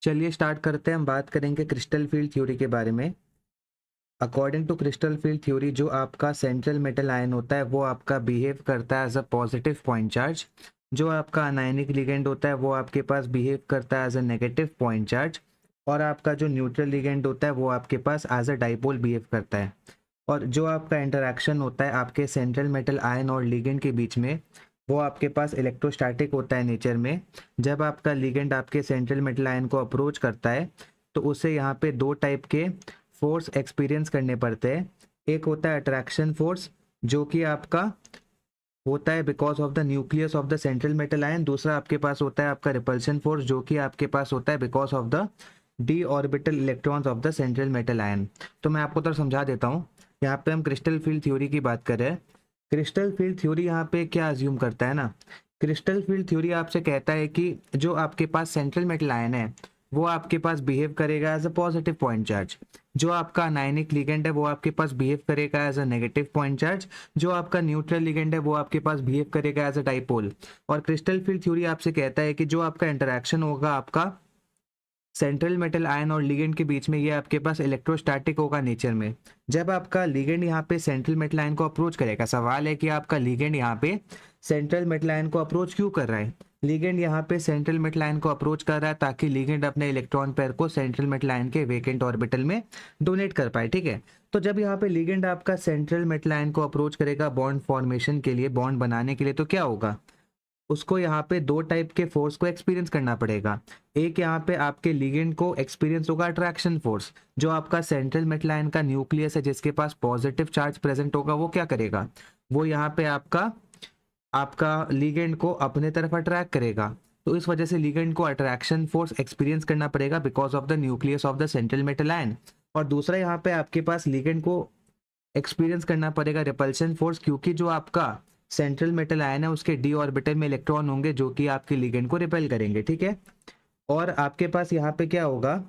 चलिए स्टार्ट करते हैं। हम बात करेंगे क्रिस्टल फील्ड थ्योरी के बारे में। According to crystal field theory, जो आपका सेंट्रल मेटल आयन होता है वो आपका बिहेव करता है as a positive point charge. जो आपका अनायनिक लिगेंड होता है वो आपके पास बिहेव करता है as a negative point charge. और आपका जो न्यूट्रल लिगेंड होता है वो आपके पास एज अ डाइपोल बिहेव करता है। और जो आपका इंटरेक्शन होता है आपके सेंट्रल मेटल आयन और लिगेंड के बीच में, वो आपके पास इलेक्ट्रोस्टैटिक होता है नेचर में। जब आपका लिगेंड आपके सेंट्रल मेटल आयन को अप्रोच करता है तो उसे यहाँ पे दो टाइप के फोर्स एक्सपीरियंस करने पड़ते हैं। एक होता है अट्रैक्शन फोर्स, जो कि आपका होता है because of the nucleus of the central metal ion. दूसरा आपके पास होता है आपका रिपल्शन फोर्स, जो कि आपके पास होता है because of the D orbital electrons of the central metal ion. तो मैं आपको तो समझा देता हूँ। यहाँ पे हम क्रिस्टल फील्ड थ्योरी की बात कर रहे हैं। क्रिस्टल फील्ड थ्योरी यहाँ पे क्या अज्यूम करता है ना, क्रिस्टल फील्ड थ्योरी आपसे कहता है कि जो आपके पास सेंट्रल मेटल आयन है वो आपके पास बिहेव करेगा as a positive point charge. जो आपका अनायनिक लिगेंड है वो आपके पास बिहेव करेगा as a negative point charge. जो आपका न्यूट्रल लिगेंड है वो आपके पास बिहेव करेगा एज अ डाइपोल। और क्रिस्टल फील्ड थ्योरी आपसे कहता है कि जो आपका इंटरेक्शन होगा आपका सेंट्रल मेटल आयन और लिगेंड के बीच में, ये आपके पास इलेक्ट्रोस्टैटिक होगा नेचर में। जब आपका लिगेंड यहाँ पे सेंट्रल मेटल आयन को अप्रोच करेगा, सवाल है कि आपका लिगेंड यहाँ पे सेंट्रल मेटल आयन को अप्रोच क्यों कर रहा है। लिगेंड यहाँ पे सेंट्रल मेटल आयन को अप्रोच कर रहा है ताकि लिगेंड अपने इलेक्ट्रॉन पेयर को सेंट्रल मेटल आयन के वेकेंट ऑर्बिटल में डोनेट कर पाए, ठीक है। तो जब यहाँ पे लिगेंड आपका सेंट्रल मेटल आयन को अप्रोच करेगा बॉन्ड फॉर्मेशन के लिए, बॉन्ड बनाने के लिए, तो क्या होगा, उसको यहाँ पे दो टाइप के फोर्स को एक्सपीरियंस करना पड़ेगा। एक यहाँ पे आपके लिगेंड को एक्सपीरियंस होगा अट्रैक्शन फोर्स। जो आपका सेंट्रल मेटल आयन का न्यूक्लियस है जिसके पास पॉजिटिव चार्ज प्रेजेंट होगा, वो क्या करेगा, वो यहाँ पे आपका आपका लिगेंड को अपने तरफ अट्रैक्ट करेगा। तो इस वजह से लिगेंड को अट्रैक्शन फोर्स एक्सपीरियंस करना पड़ेगा because of the nucleus of the central metal ion. और दूसरा यहाँ पे आपके पास लिगेंड को एक्सपीरियंस करना पड़ेगा रिपल्शन फोर्स, क्योंकि जो आपका सेंट्रल मेटल आयन है उसके डी ऑर्बिटल में इलेक्ट्रॉन होंगे जो कि आपके लिगेंड को रिपेल करेंगे, ठीक है। और आपके पास यहाँ पे क्या होगा,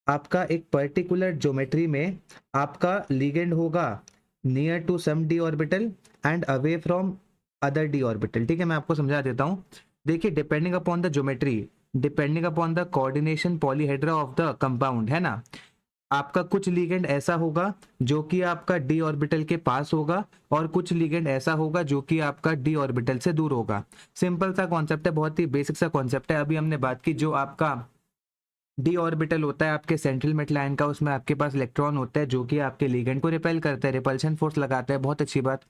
आपका एक पर्टिकुलर ज्योमेट्री में आपका लिगेंड होगा near to some d orbital and away from other d orbital, ठीक है। मैं आपको समझा देता हूँ। देखिए, depending upon the geometry, depending upon the coordination polyhedra of the compound, है ना, आपका कुछ लिगेंड ऐसा होगा जो कि आपका डी ऑर्बिटल के पास होगा और कुछ लिगेंड ऐसा होगा जो कि आपका डी ऑर्बिटल से दूर होगा। सिंपल सा कॉन्सेप्ट है, बहुत ही बेसिक सा कॉन्सेप्ट है। अभी हमने बात की जो आपका डी ऑर्बिटल होता है आपके सेंट्रल मेटल आयन का, उसमें आपके पास इलेक्ट्रॉन होता है जो कि आपके लिगेंड को रिपेल करता है, रिपल्शन फोर्स लगाता है। बहुत अच्छी बात।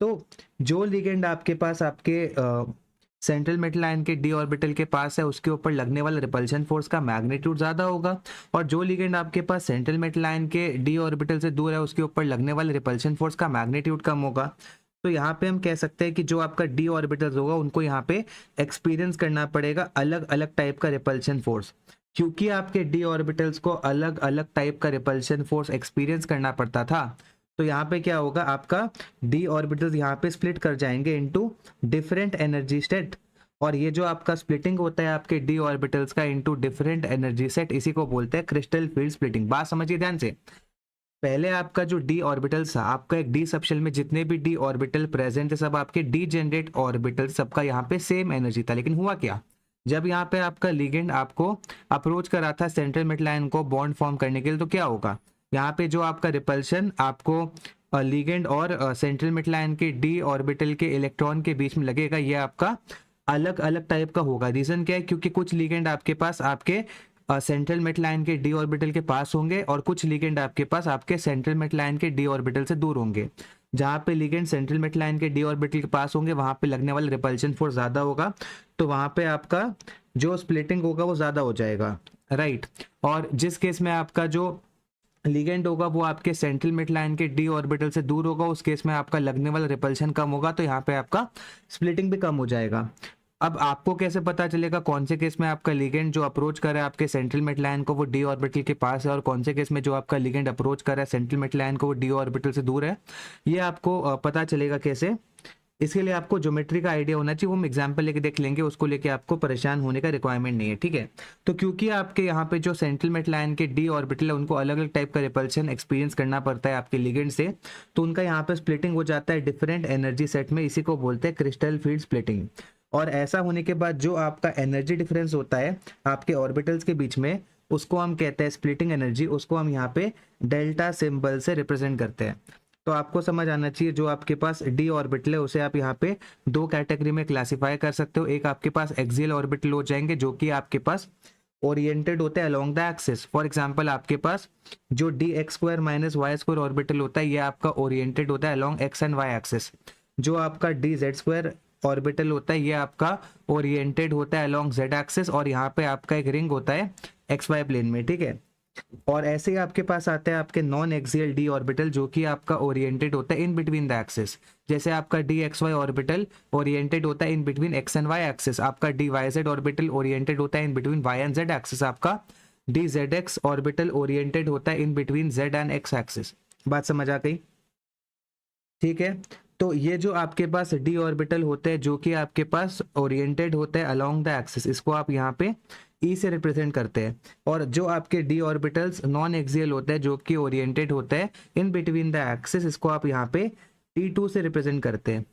तो जो लिगेंड आपके पास आपके सेंट्रल मेटल आयन के डी ऑर्बिटल के पास है उसके ऊपर लगने वाला रिपल्शन फोर्स का मैग्नीट्यूड ज्यादा होगा, और जो लिगेंड आपके पास सेंट्रल मेटल आयन के डी ऑर्बिटल से दूर है उसके ऊपर लगने वाले रिपल्शन फोर्स का मैग्नीट्यूड कम होगा। तो यहाँ पे हम कह सकते हैं कि जो आपका डी ऑर्बिटल होगा उनको यहाँ पे एक्सपीरियंस करना पड़ेगा अलग अलग टाइप का रिपल्शन फोर्स। क्योंकि आपके डी ऑर्बिटल्स को अलग अलग टाइप का रिपल्शन फोर्स एक्सपीरियंस करना पड़ता था, तो यहाँ पे क्या होगा, आपका डी ऑर्बिटल्स यहाँ पे स्प्लिट कर जाएंगे इनटू डिफरेंट एनर्जी सेट। और ये जो आपका स्प्लिटिंग होता है आपके डी ऑर्बिटल्स का इनटू डिफरेंट एनर्जी सेट, इसी को बोलते हैं क्रिस्टल फील्ड स्प्लिटिंग। बात समझिए ध्यान से। पहले आपका जो डी ऑर्बिटल्स था, आपका एक डी सबशेल में जितने भी डी ऑर्बिटल प्रेजेंट है सब आपके डी जनरेट ऑर्बिटल, सबका यहाँ पे सेम एनर्जी था। लेकिन हुआ क्या, जब यहाँ पे आपका लिगेंड आपको अप्रोच करा था सेंट्रल मेटल आयन को बॉन्ड फॉर्म करने के लिए, तो क्या होगा, यहाँ पे जो आपका रिपल्शन आपको लिगेंड और सेंट्रल मेटल आयन के डी ऑर्बिटल के इलेक्ट्रॉन के बीच में लगेगा, ये आपका अलग अलग टाइप का होगा। रीजन क्या है, क्योंकि कुछ लिगेंड आपके पास आपके सेंट्रल मेटल आयन के डी ऑर्बिटल के पास होंगे और कुछ लिगेंड आपके पास आपके सेंट्रल मेटल आयन के डी ऑर्बिटल से दूर होंगे। जहां पे लिगेंड सेंट्रल मेटल आयन के डी ऑर्बिटल के पास होंगे वहां पे लगने वाला रिपल्शन फोर्स ज्यादा होगा, तो वहां पे आपका जो स्प्लिटिंग होगा वो ज्यादा हो जाएगा, राइट। और जिस केस में आपका जो लिगेंड होगा वो आपके सेंट्रल मेटल आयन के डी ऑर्बिटल से दूर होगा, उस केस में आपका लगने वाला रिपल्शन कम होगा, तो यहाँ पे आपका स्प्लिटिंग भी कम हो जाएगा। अब आपको कैसे पता चलेगा कौन से केस में आपका लिगेंड जो अप्रोच कर रहा है आपके सेंट्रल मेटल आयन को वो डी ऑर्बिटल के पास है, और कौन से केस में जो आपका लिगेंड अप्रोच कर रहा है सेंट्रल मेटल आयन को वो डी ऑर्बिटल से दूर है। ये आपको पता चलेगा कैसे, इसके लिए आपको ज्योमेट्री का आइडिया होना चाहिए। वो हम एग्जांपल लेके देख लेंगे, उसको लेके आपको परेशान होने का रिक्वायरमेंट नहीं है, ठीक है। तो क्योंकि आपके यहाँ पे जो सेंट्रल मेटल आयन के डी ऑर्बिटल है उनको अलग अलग टाइप का रिपल्शन एक्सपीरियंस करना पड़ता है आपके लिगेंड से, तो उनका यहाँ पे स्प्लिटिंग हो जाता है डिफरेंट एनर्जी सेट में, इसी को बोलते हैं क्रिस्टल फील्ड स्प्लिटिंग। और ऐसा होने के बाद जो आपका एनर्जी डिफरेंस होता है आपके ऑर्बिटल्स के बीच में, उसको हम कहते हैं स्प्लिटिंग एनर्जी, उसको हम यहाँ पे डेल्टा सिंबल से रिप्रेजेंट करते हैं। तो आपको समझ आना चाहिए जो आपके पास डी ऑर्बिटल है उसे आप यहाँ पे दो कैटेगरी में क्लासिफाई कर सकते हो। एक आपके पास एक्सियल ऑर्बिटल हो जाएंगे जो कि आपके पास ओरिएंटेड होते हैं along the axis. For example आपके पास जो d x square minus y square orbital होता है ये आपका ओरिएंटेड होता है along x and Y axis. जो आपका डी जेड स्क्वायर ऑर्बिटल होता है ये आपका ओरिएंटेड होता है अलोंग जेड एक्सिस, और यहाँ पे आपका एक रिंग होता है एक्स वाई प्लेन में, ठीक है। और ऐसे ही आपके पास आते हैं आपके नॉन एक्सियल डी ऑर्बिटल जो कि आपका ओरिएंटेड होता है इन बिटवीन द एक्सिस। जैसे आपका D X Y orbital oriented होता है in between X and Y axis, आपका D Y Z orbital oriented होता है in between Y and Z axis, आपका D Z X orbital oriented होता है in between Z and X axis. बात समझ आ गई, ठीक है। तो ये जो आपके पास डी ऑर्बिटल होते हैं जो कि आपके पास ओरिएंटेड होते हैं अलोंग द एक्सिस, इसको आप यहाँ पे ई से रिप्रेजेंट करते हैं। और जो आपके डी ऑर्बिटल्स नॉन एक्सियल होते हैं जो कि ओरिएंटेड होते हैं इन बिटवीन द एक्सिस, इसको आप यहाँ पे T2 से रिप्रेजेंट करते हैं।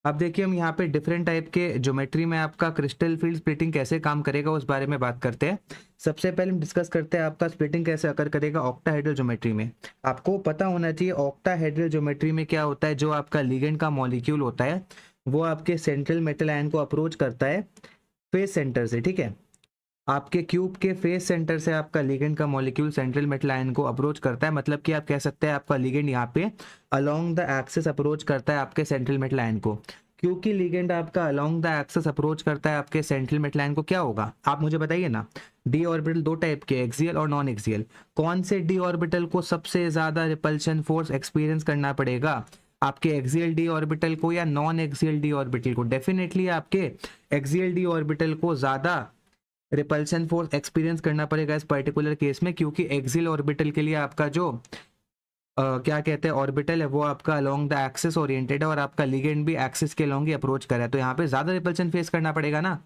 अब देखिए हम यहाँ पे डिफरेंट टाइप के ज्योमेट्री में आपका क्रिस्टल फील्ड स्प्लिटिंग कैसे काम करेगा उस बारे में बात करते हैं। सबसे पहले हम डिस्कस करते हैं आपका स्प्लिटिंग कैसे अकर करेगा ऑक्टाहेड्रल ज्योमेट्री में। आपको पता होना चाहिए ऑक्टाहेड्रल ज्योमेट्री में क्या होता है, जो आपका लिगेंड का मॉलिक्यूल होता है वो आपके सेंट्रल मेटल आयन को अप्रोच करता है फेस सेंटर से, ठीक है। आपके क्यूब के फेस सेंटर से आपका लिगेंड का मॉलिक्यूल सेंट्रल मेटल आयन को अप्रोच करता है, मतलब कि आप कह सकते हैं आपका लिगेंड यहाँ पे अलोंग द एक्सिस अप्रोच करता है आपके सेंट्रल मेटल आयन को। क्योंकि लिगेंड आपका अलोंग द एक्सिस अप्रोच करता है आपके सेंट्रल मेटल आयन को, क्या होगा आप मुझे बताइए ना। डी ऑर्बिटल दो टाइप के, एक्सियल और नॉन एक्सियल। कौन से डी ऑर्बिटल को सबसे ज्यादा रिपल्शन फोर्स एक्सपीरियंस करना पड़ेगा, आपके एक्सियल डी ऑर्बिटल को या नॉन एक्सियल डी ऑर्बिटल को? डेफिनेटली आपके एक्सियल डी ऑर्बिटल को ज्यादा रिपल्शन फोर्स एक्सपीरियंस करना पड़ेगा इस पर्टिकुलर केस में, क्योंकि एक्सियल ऑर्बिटल के लिए आपका जो क्या कहते हैं ऑर्बिटल है वो आपका अलोंग द एक्सिस ओरिएंटेड है और आपका लिगेंड भी एक्सिस के अलोंग ही अप्रोच कर रहा है, तो यहाँ पे ज्यादा रिपल्शन फेस करना पड़ेगा ना।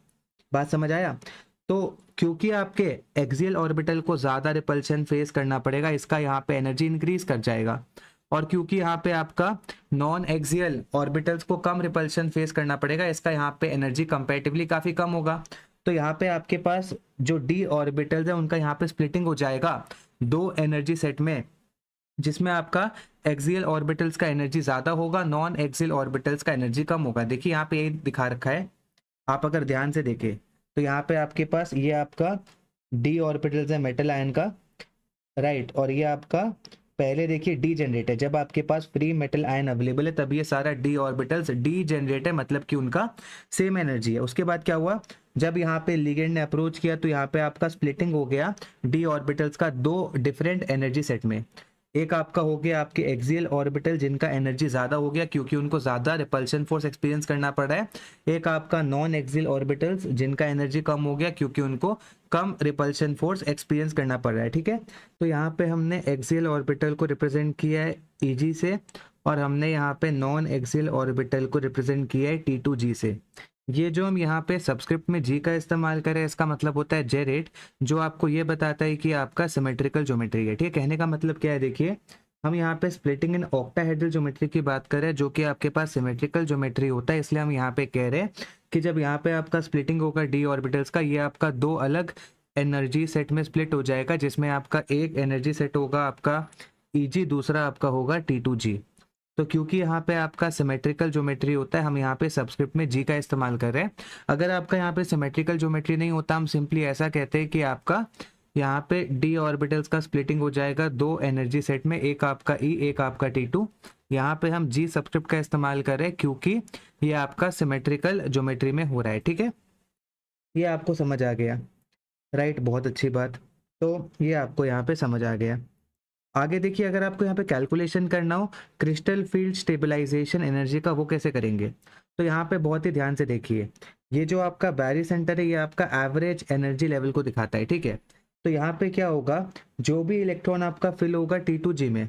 बात समझ आया? तो क्योंकि आपके एक्सियल ऑर्बिटल को ज्यादा रिपल्शन फेस करना पड़ेगा, इसका यहाँ पे एनर्जी इंक्रीज कर जाएगा। और क्योंकि यहाँ पे आपका नॉन एक्सियल ऑर्बिटल्स को कम रिपल्शन फेस करना पड़ेगा, इसका यहाँ पे एनर्जी कंपैरेटिवली काफी कम होगा। तो यहाँ पे आपके पास जो डी ऑर्बिटल्स है उनका यहाँ पे स्प्लिटिंग हो जाएगा दो एनर्जी सेट में, जिसमें आपका एक्सियल ऑर्बिटल्स का एनर्जी ज्यादा होगा, नॉन एक्सियल ऑर्बिटल्स का एनर्जी कम होगा। देखिए यहाँ पे ये दिखा रखा है, आप अगर ध्यान से देखें तो यहाँ पे आपके पास ये आपका डी ऑर्बिटल्स है मेटल आयन का, राइट। और ये आपका पहले देखिए डी जनरेट है, जब आपके पास फ्री मेटल आयन अवेलेबल है तब ये सारा डी ऑर्बिटल्स डी जनरेट है, मतलब कि उनका सेम एनर्जी है। उसके बाद क्या हुआ, जब यहाँ पे लिगेंड ने अप्रोच किया तो यहाँ पे आपका स्प्लिटिंग हो गया डी ऑर्बिटल्स का दो डिफरेंट एनर्जी सेट में। एक आपका हो गया आपके एक्सियल ऑर्बिटल जिनका एनर्जी ज्यादा हो गया क्योंकि उनको ज्यादा रिपल्शन फोर्स एक्सपीरियंस करना पड़ रहा है। एक आपका नॉन एक्सियल ऑर्बिटल्स जिनका एनर्जी कम हो गया क्योंकि उनको कम रिपल्शन फोर्स एक्सपीरियंस करना पड़ रहा है, ठीक है। तो यहाँ पे हमने एक्सियल ऑर्बिटल को रिप्रेजेंट किया है Eg से, और हमने यहाँ पे नॉन एक्सियल ऑर्बिटल को रिप्रेजेंट किया है T2G से। ये जो हम यहाँ पे सबस्क्रिप्ट में जी का इस्तेमाल करें इसका मतलब होता है जे रेट, जो आपको ये बताता है कि आपका सिमेट्रिकल ज्योमेट्री है, ठीक है। कहने का मतलब क्या है, देखिए हम यहाँ पे स्प्लिटिंग इन ऑक्टाहेड्रल ज्योमेट्री की बात करें जो कि आपके पास सिमेट्रिकल ज्योमेट्री होता है, इसलिए हम यहाँ पे कह रहे हैं कि जब यहाँ पे आपका स्प्लिटिंग होगा डी ऑर्बिटल्स का, ये आपका दो अलग एनर्जी सेट में स्प्लिट हो जाएगा, जिसमें आपका एक एनर्जी सेट होगा आपका Eg, दूसरा आपका होगा T2G। तो क्योंकि यहाँ पे आपका सिमेट्रिकल ज्योमेट्री होता है हम यहाँ पे सबस्क्रिप्ट में जी का इस्तेमाल कर रहे हैं। अगर आपका यहाँ पे सिमेट्रिकल ज्योमेट्री नहीं होता हम सिंपली ऐसा कहते हैं कि आपका यहाँ पे डी ऑर्बिटल्स का स्प्लिटिंग हो जाएगा दो एनर्जी सेट में, एक आपका E एक आपका T2। यहाँ पे हम जी सबस्क्रिप्ट का इस्तेमाल कर रहे हैं क्योंकि ये आपका सिमेट्रिकल ज्योमेट्री में हो रहा है, ठीक है। ये आपको समझ आ गया, राइट, बहुत अच्छी बात। तो ये आपको यहाँ पे समझ आ गया। आगे देखिए अगर आपको यहाँ पे कैलकुलेशन करना हो क्रिस्टल फील्ड स्टेबलाइजेशन एनर्जी का, वो कैसे करेंगे? तो यहाँ पे बहुत ही ध्यान से देखिए, ये जो आपका बैरी सेंटर है ये आपका एवरेज एनर्जी लेवल को दिखाता है, ठीक है। तो यहाँ पे क्या होगा, जो भी इलेक्ट्रॉन आपका फिल होगा T2G में,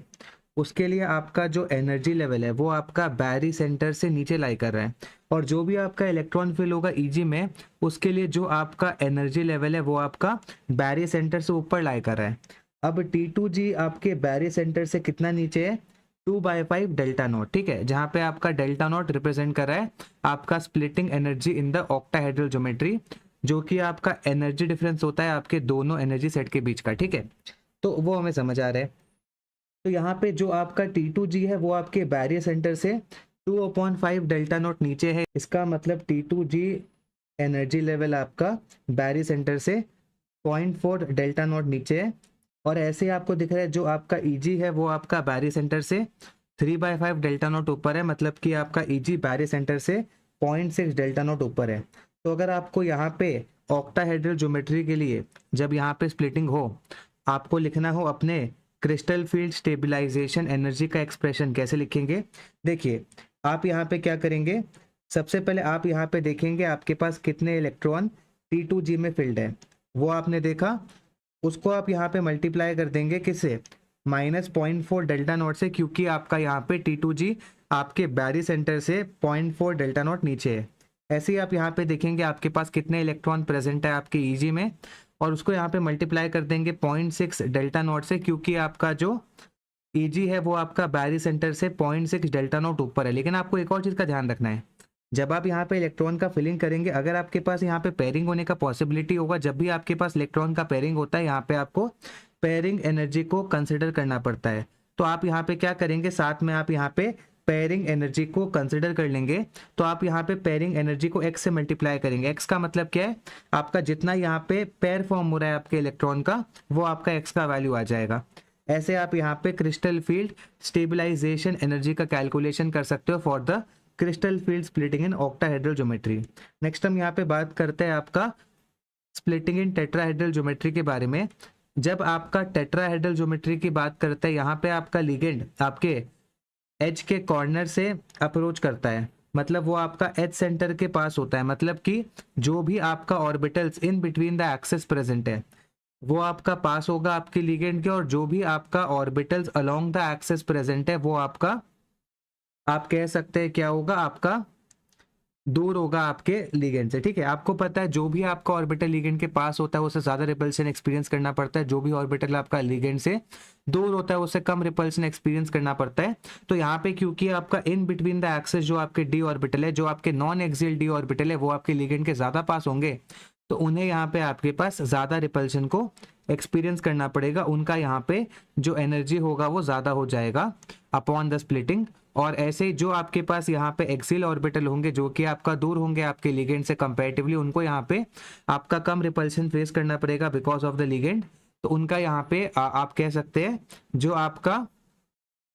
उसके लिए आपका जो एनर्जी लेवल है वो आपका बैरी सेंटर से नीचे लाई कर रहा है, और जो भी आपका इलेक्ट्रॉन फिल होगा Eg में, उसके लिए जो आपका एनर्जी लेवल है वो आपका बैरी सेंटर से ऊपर लाई कर रहा है। अब T2G आपके बैरी सेंटर से कितना नीचे है, 2/5 डेल्टा नॉट, ठीक है, जहां पे आपका डेल्टा नॉट रिप्रेजेंट कर रहा है आपका splitting energy in the octahedral geometry. जो कि आपका एनर्जी डिफरेंस होता है आपके दोनों एनर्जी सेट के बीच का, ठीक है। तो वो हमें समझ आ रहा है। तो यहाँ पे जो आपका T2G है वो आपके बैरियर सेंटर से 2/5 डेल्टा नॉट नीचे है। इसका मतलब T2G एनर्जी लेवल आपका बैरियर सेंटर से 0.4 डेल्टा नॉट नीचे है। और ऐसे आपको दिख रहा है जो आपका EG है वो आपका बैरियर सेंटर से 3/5 डेल्टा नॉट ऊपर है, मतलब कि आपका EG बैरियर सेंटर से 0.6 डेल्टा नॉट ऊपर है। तो अगर आपको यहाँ पे ऑक्टाहेड्रल ज्योमेट्री के लिए जब यहाँ पे स्प्लिटिंग हो, आपको लिखना हो अपने क्रिस्टल फील्ड स्टेबलाइजेशन एनर्जी का एक्सप्रेशन, कैसे लिखेंगे? देखिए आप यहाँ पे क्या करेंगे, सबसे पहले आप यहाँ पे देखेंगे आपके पास कितने इलेक्ट्रॉन T2G में फील्ड है, वो आपने देखा, उसको आप यहाँ पे मल्टीप्लाई कर देंगे किससे? -0.4 डेल्टा नॉट से, क्योंकि आपका यहाँ पे T2G आपके बैरियर सेंटर से 0.4 डेल्टा नॉट नीचे है। ऐसे ही आप यहाँ पे देखेंगे आपके पास कितने इलेक्ट्रॉन प्रेजेंट है आपके EG में, और उसको यहाँ पे मल्टीप्लाई कर देंगे 0.6 डेल्टा नॉट से, क्योंकि आपका जो EG है वो आपका बैरियर सेंटर से 0.6 डेल्टा नॉट ऊपर है। लेकिन आपको एक और चीज़ का ध्यान रखना है, जब आप यहाँ पे इलेक्ट्रॉन का फिलिंग करेंगे, अगर आपके पास यहाँ पे पेयरिंग होने का पॉसिबिलिटी होगा, जब भी आपके पास इलेक्ट्रॉन का पेयरिंग होता है यहाँ पे आपको पेयरिंग एनर्जी को कंसिडर करना पड़ता है। तो आप यहाँ पे क्या करेंगे, साथ में आप यहाँ पे पेयरिंग एनर्जी को कंसिडर कर लेंगे। तो आप यहाँ पे पेयरिंग एनर्जी को x से मल्टीप्लाई करेंगे। x का मतलब क्या है, आपका जितना यहाँ पे पेयर फॉर्म हो रहा है आपके इलेक्ट्रॉन का, वो आपका x का वैल्यू आ जाएगा। ऐसे आप यहाँ पे क्रिस्टल फील्ड स्टेबलाइजेशन एनर्जी का कैलकुलेशन कर सकते हो for the crystal field splitting in octahedral geometry. Next हम यहाँ पे बात करते हैं आपका स्प्लिटिंग इन टेट्राहेड्रल ज्योमेट्री के बारे में। जब आपका टेट्राहेड्रल ज्योमेट्री की बात करते हैं, यहाँ पे आपका लिगेंड आपके एज के कॉर्नर से अप्रोच करता है, मतलब वो आपका एज सेंटर के पास होता है, मतलब कि जो भी आपका orbitals in between the axis present है वो आपका पास होगा आपके लिगेंड के, और जो भी आपका orbitals along the axis present है वो आपका, आप कह सकते हैं क्या होगा, आपका दूर होगा आपके लिगेंड से, ठीक है। आपको पता है जो भी आपका ऑर्बिटल लिगेंड के पास होता है उससे ज्यादा रिपल्शन एक्सपीरियंस करना पड़ता है, जो भी ऑर्बिटल आपका लिगेंड से दूर होता है उससे कम रिपल्शन एक्सपीरियंस करना पड़ता है। तो यहाँ पे क्योंकि आपका इन बिटवीन द एक्सिस जो आपके डी ऑर्बिटल है, जो आपके नॉन एक्सियल डी ऑर्बिटल है, वो आपके लिगेंड के ज्यादा पास होंगे, तो उन्हें यहाँ पे आपके पास ज्यादा रिपल्शन को एक्सपीरियंस करना पड़ेगा, उनका यहाँ पे जो एनर्जी होगा वो ज्यादा हो जाएगा अपॉन द स्प्लिटिंग। और ऐसे जो आपके पास यहाँ पे एक्सियल ऑर्बिटल होंगे जो कि आपका दूर होंगे आपके लिगेंड से कंपैरेटिवली, उनको यहाँ पे आपका कम रिपल्शन फेस करना पड़ेगा बिकॉज ऑफ द लिगेंड, तो उनका यहाँ पे आप कह सकते हैं जो आपका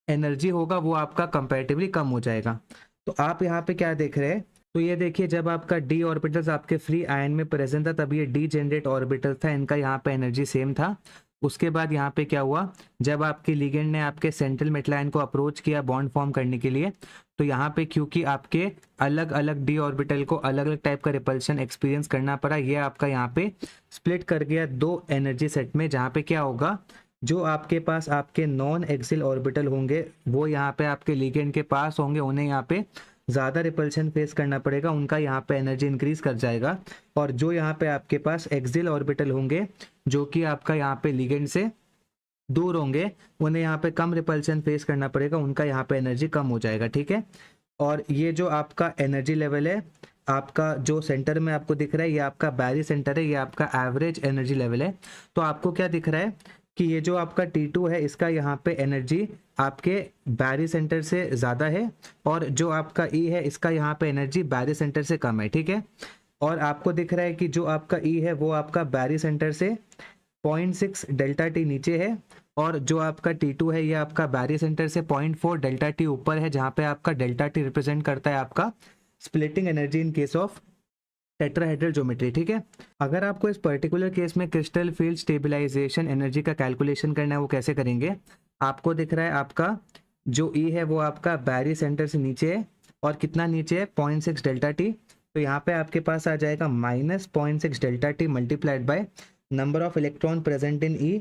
एनर्जी होगा वो आपका कंपैरेटिवली कम हो जाएगा। तो आप यहाँ पे क्या देख रहे हैं, तो ये देखिए जब आपका डी ऑर्बिटल्स आपके फ्री आयन में प्रेजेंट था तब ये डी जनरेट ऑर्बिटल था, इनका यहाँ पे एनर्जी सेम था। उसके बाद यहाँ पे क्या हुआ, जब आपके लिगेंड ने आपके सेंट्रल मेटल आयन को अप्रोच किया बॉन्ड फॉर्म करने के लिए, तो यहाँ पे क्योंकि आपके अलग अलग डी ऑर्बिटल को अलग अलग टाइप का रिपल्शन एक्सपीरियंस करना पड़ा, ये आपका यहाँ पे स्प्लिट कर गया दो एनर्जी सेट में, जहाँ पे क्या होगा, जो आपके पास आपके नॉन एक्सियल ऑर्बिटल होंगे वो यहाँ पे आपके लिगेंड के पास होंगे, उन्हें यहाँ पे ज़्यादा रिपल्शन फेस करना पड़ेगा, उनका यहाँ पे एनर्जी इंक्रीज कर जाएगा। और जो यहाँ पे आपके पास एक्सियल ऑर्बिटल होंगे जो कि आपका यहाँ पे लिगेंड से दूर होंगे, उन्हें यहाँ पे कम रिपल्शन फेस करना पड़ेगा, उनका यहाँ पे एनर्जी कम हो जाएगा, ठीक है। और ये जो आपका एनर्जी लेवल है आपका जो सेंटर में आपको दिख रहा है, ये आपका बैरियर सेंटर है, ये आपका एवरेज एनर्जी लेवल है। तो आपको क्या दिख रहा है कि ये जो आपका T2 है इसका यहाँ पे एनर्जी आपके बैरियर सेंटर से ज़्यादा है, और जो आपका E है इसका यहाँ पे एनर्जी बैरियर सेंटर से कम है, ठीक है। और आपको दिख रहा है कि जो आपका E है वो आपका बैरियर सेंटर से 0.6 डेल्टा टी नीचे है, और जो आपका T2 है ये आपका बैरियर सेंटर से 0.4 डेल्टा टी ऊपर है, जहाँ पे आपका डेल्टा टी रिप्रेजेंट करता है आपका splitting energy in case of tetrahedral geometry, ठीक है। अगर आपको इस पर्टिकुलर केस में क्रिस्टल फील्ड स्टेबलाइजेशन एनर्जी का कैलकुलेशन करना है वो कैसे करेंगे, आपको दिख रहा है आपका जो E है वो आपका बैरियर सेंटर से नीचे है, और कितना नीचे है, 0.6 डेल्टा टी। तो यहाँ पे आपके पास आ जाएगा -0.6 delta T multiplied by number of electron present in E,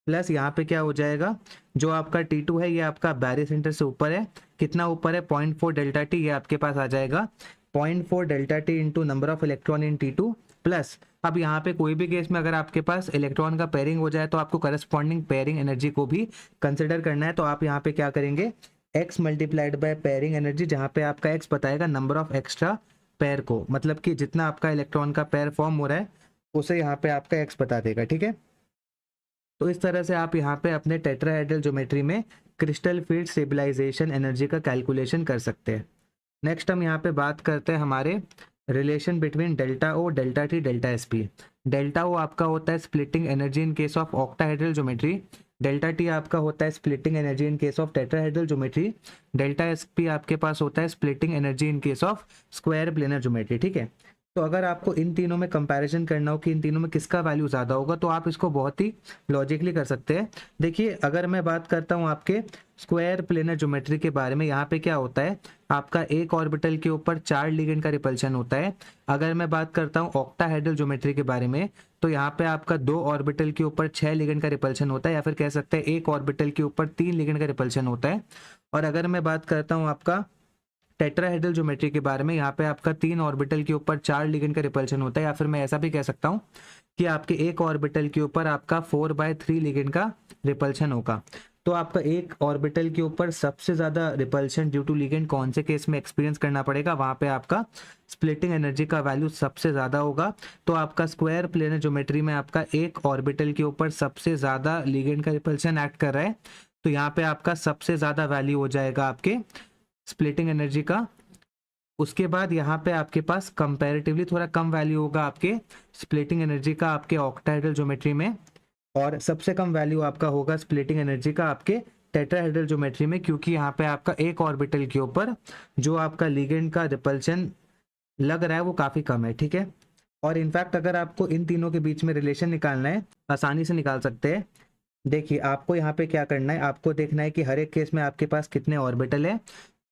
plus यहाँ पे क्या हो जाएगा, जो आपका T2 है ये आपका बैरियर सेंटर से ऊपर है, कितना ऊपर है, 0.4 डेल्टा टी, ये आपके पास आ जाएगा 0.4 delta T into number of electron in T2 plus. अब यहाँ पे कोई भी केस में अगर आपके पास इलेक्ट्रॉन का पेयरिंग हो जाए तो आपको करस्पॉन्डिंग पेयरिंग एनर्जी को भी कंसिडर करना है। तो आप यहाँ पे क्या करेंगे, x multiplied by pairing energy, जहाँ पे आपका x बताएगा नंबर ऑफ एक्स्ट्रा पेयर को, मतलब कि जितना आपका इलेक्ट्रॉन का पेयर फॉर्म हो रहा है उसे यहाँ पे आपका एक्स बता देगा, ठीक है। तो इस तरह से आप यहाँ पे अपने टेट्राहेड्रल ज्योमेट्री में क्रिस्टल फील्ड स्टेबलाइजेशन एनर्जी का कैलकुलेशन कर सकते हैं। नेक्स्ट हम यहाँ पे बात करते हैं हमारे relation between delta O, delta T, delta S P. Delta O आपका होता है splitting energy in case of octahedral geometry, delta T आपका होता है splitting energy in case of tetrahedral geometry, delta S P आपके पास होता है splitting energy in case of square planar geometry, ठीक है। तो अगर आपको इन तीनों में कंपैरिजन करना हो कि इन तीनों में किसका वैल्यू ज़्यादा होगा, तो आप इसको बहुत ही लॉजिकली कर सकते हैं। देखिए अगर मैं बात करता हूँ आपके स्क्वायर प्लेनर ज्योमेट्री के बारे में, यहाँ पे क्या होता है, आपका एक ऑर्बिटल के ऊपर 4 लिगेंड का रिपल्शन होता है। अगर मैं बात करता हूँ ऑक्टाहेड्रल ज्योमेट्री के बारे में, तो यहाँ पे आपका 2 ऑर्बिटल के ऊपर 6 लिगेंड का रिपल्शन होता है, या फिर कह सकते हैं एक ऑर्बिटल के ऊपर 3 लिगेंड का रिपल्शन होता है। और अगर मैं बात करता हूँ आपका टेट्राहेड्रल ज्योमेट्री के बारे में, यहाँ पे आपका 3 ऑर्बिटल के ऊपर 4 लिगेंड का रिपल्शन होता है, या फिर मैं ऐसा भी कह सकता हूँ कि आपके एक ऑर्बिटल के ऊपर आपका 4/3 लिगेंड का रिपल्शन होगा। तो आपका एक ऑर्बिटल के ऊपर सबसे ज्यादा रिपल्शन ड्यू टू लिगेंड कौन से केस में एक्सपीरियंस करना पड़ेगा, वहां पे आपका स्प्लिटिंग एनर्जी का वैल्यू सबसे ज्यादा होगा। तो आपका स्क्वायर प्लेनर ज्योमेट्री में आपका एक ऑर्बिटल के ऊपर सबसे ज्यादा लिगेंड का रिपल्शन एक्ट कर रहा है, तो यहाँ पे आपका सबसे ज्यादा वैल्यू हो जाएगा आपके स्प्लिटिंग एनर्जी का। उसके बाद यहाँ पे आपके पास कंपैरेटिवली थोड़ा कम वैल्यू होगा आपके स्प्लिटिंग एनर्जी का आपके ऑक्टाहेड्रल ज्योमेट्री में, और सबसे कम वैल्यू आपका होगा स्प्लिटिंग एनर्जी का आपके टेट्राहेड्रल ज्योमेट्री में, क्योंकि यहाँ पे आपका एक ऑर्बिटल के ऊपर जो आपका लिगेंड का रिपल्शन लग रहा है वो काफी कम है, ठीक है। और इनफैक्ट अगर आपको इन तीनों के बीच में रिलेशन निकालना है, आसानी से निकाल सकते हैं। देखिए आपको यहाँ पे क्या करना है, आपको देखना है कि हर एक केस में आपके पास कितने ऑर्बिटल है,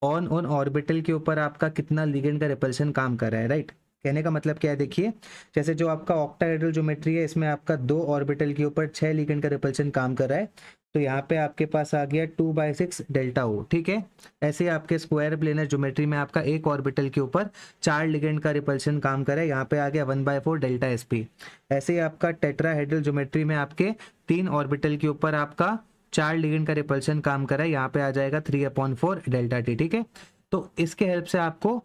ऑन ऑर्बिटल के ऊपर आपका कितना लिगेंड का रिपल्शन काम कर रहा है, राइट। कहने का मतलब क्या है, देखिए जैसे जो आपका ऑक्टाहेड्रल ज्योमेट्री है, इसमें आपका 2 ऑर्बिटल के ऊपर 6 लिगेंड का रिपल्शन काम कर रहा है, तो यहाँ पे आपके पास आ गया 2/6 डेल्टा ओ, ठीक है। ऐसे आपके स्क्वायर प्लेनर ज्योमेट्री में आपका एक ऑर्बिटल के ऊपर 4 लिगेंड का रिपल्शन काम कर रहा है, यहाँ पे आ गया 1/4 डेल्टा एस पी। ऐसे ही आपका टेट्राहेड्रल ज्योमेट्री में आपके 3 ऑर्बिटल के ऊपर आपका 4 लिगेंड का रिपल्शन काम कर रहा है, यहाँ पे आ जाएगा 3/4 डेल्टा टी, ठीक है। तो इसके हेल्प से आपको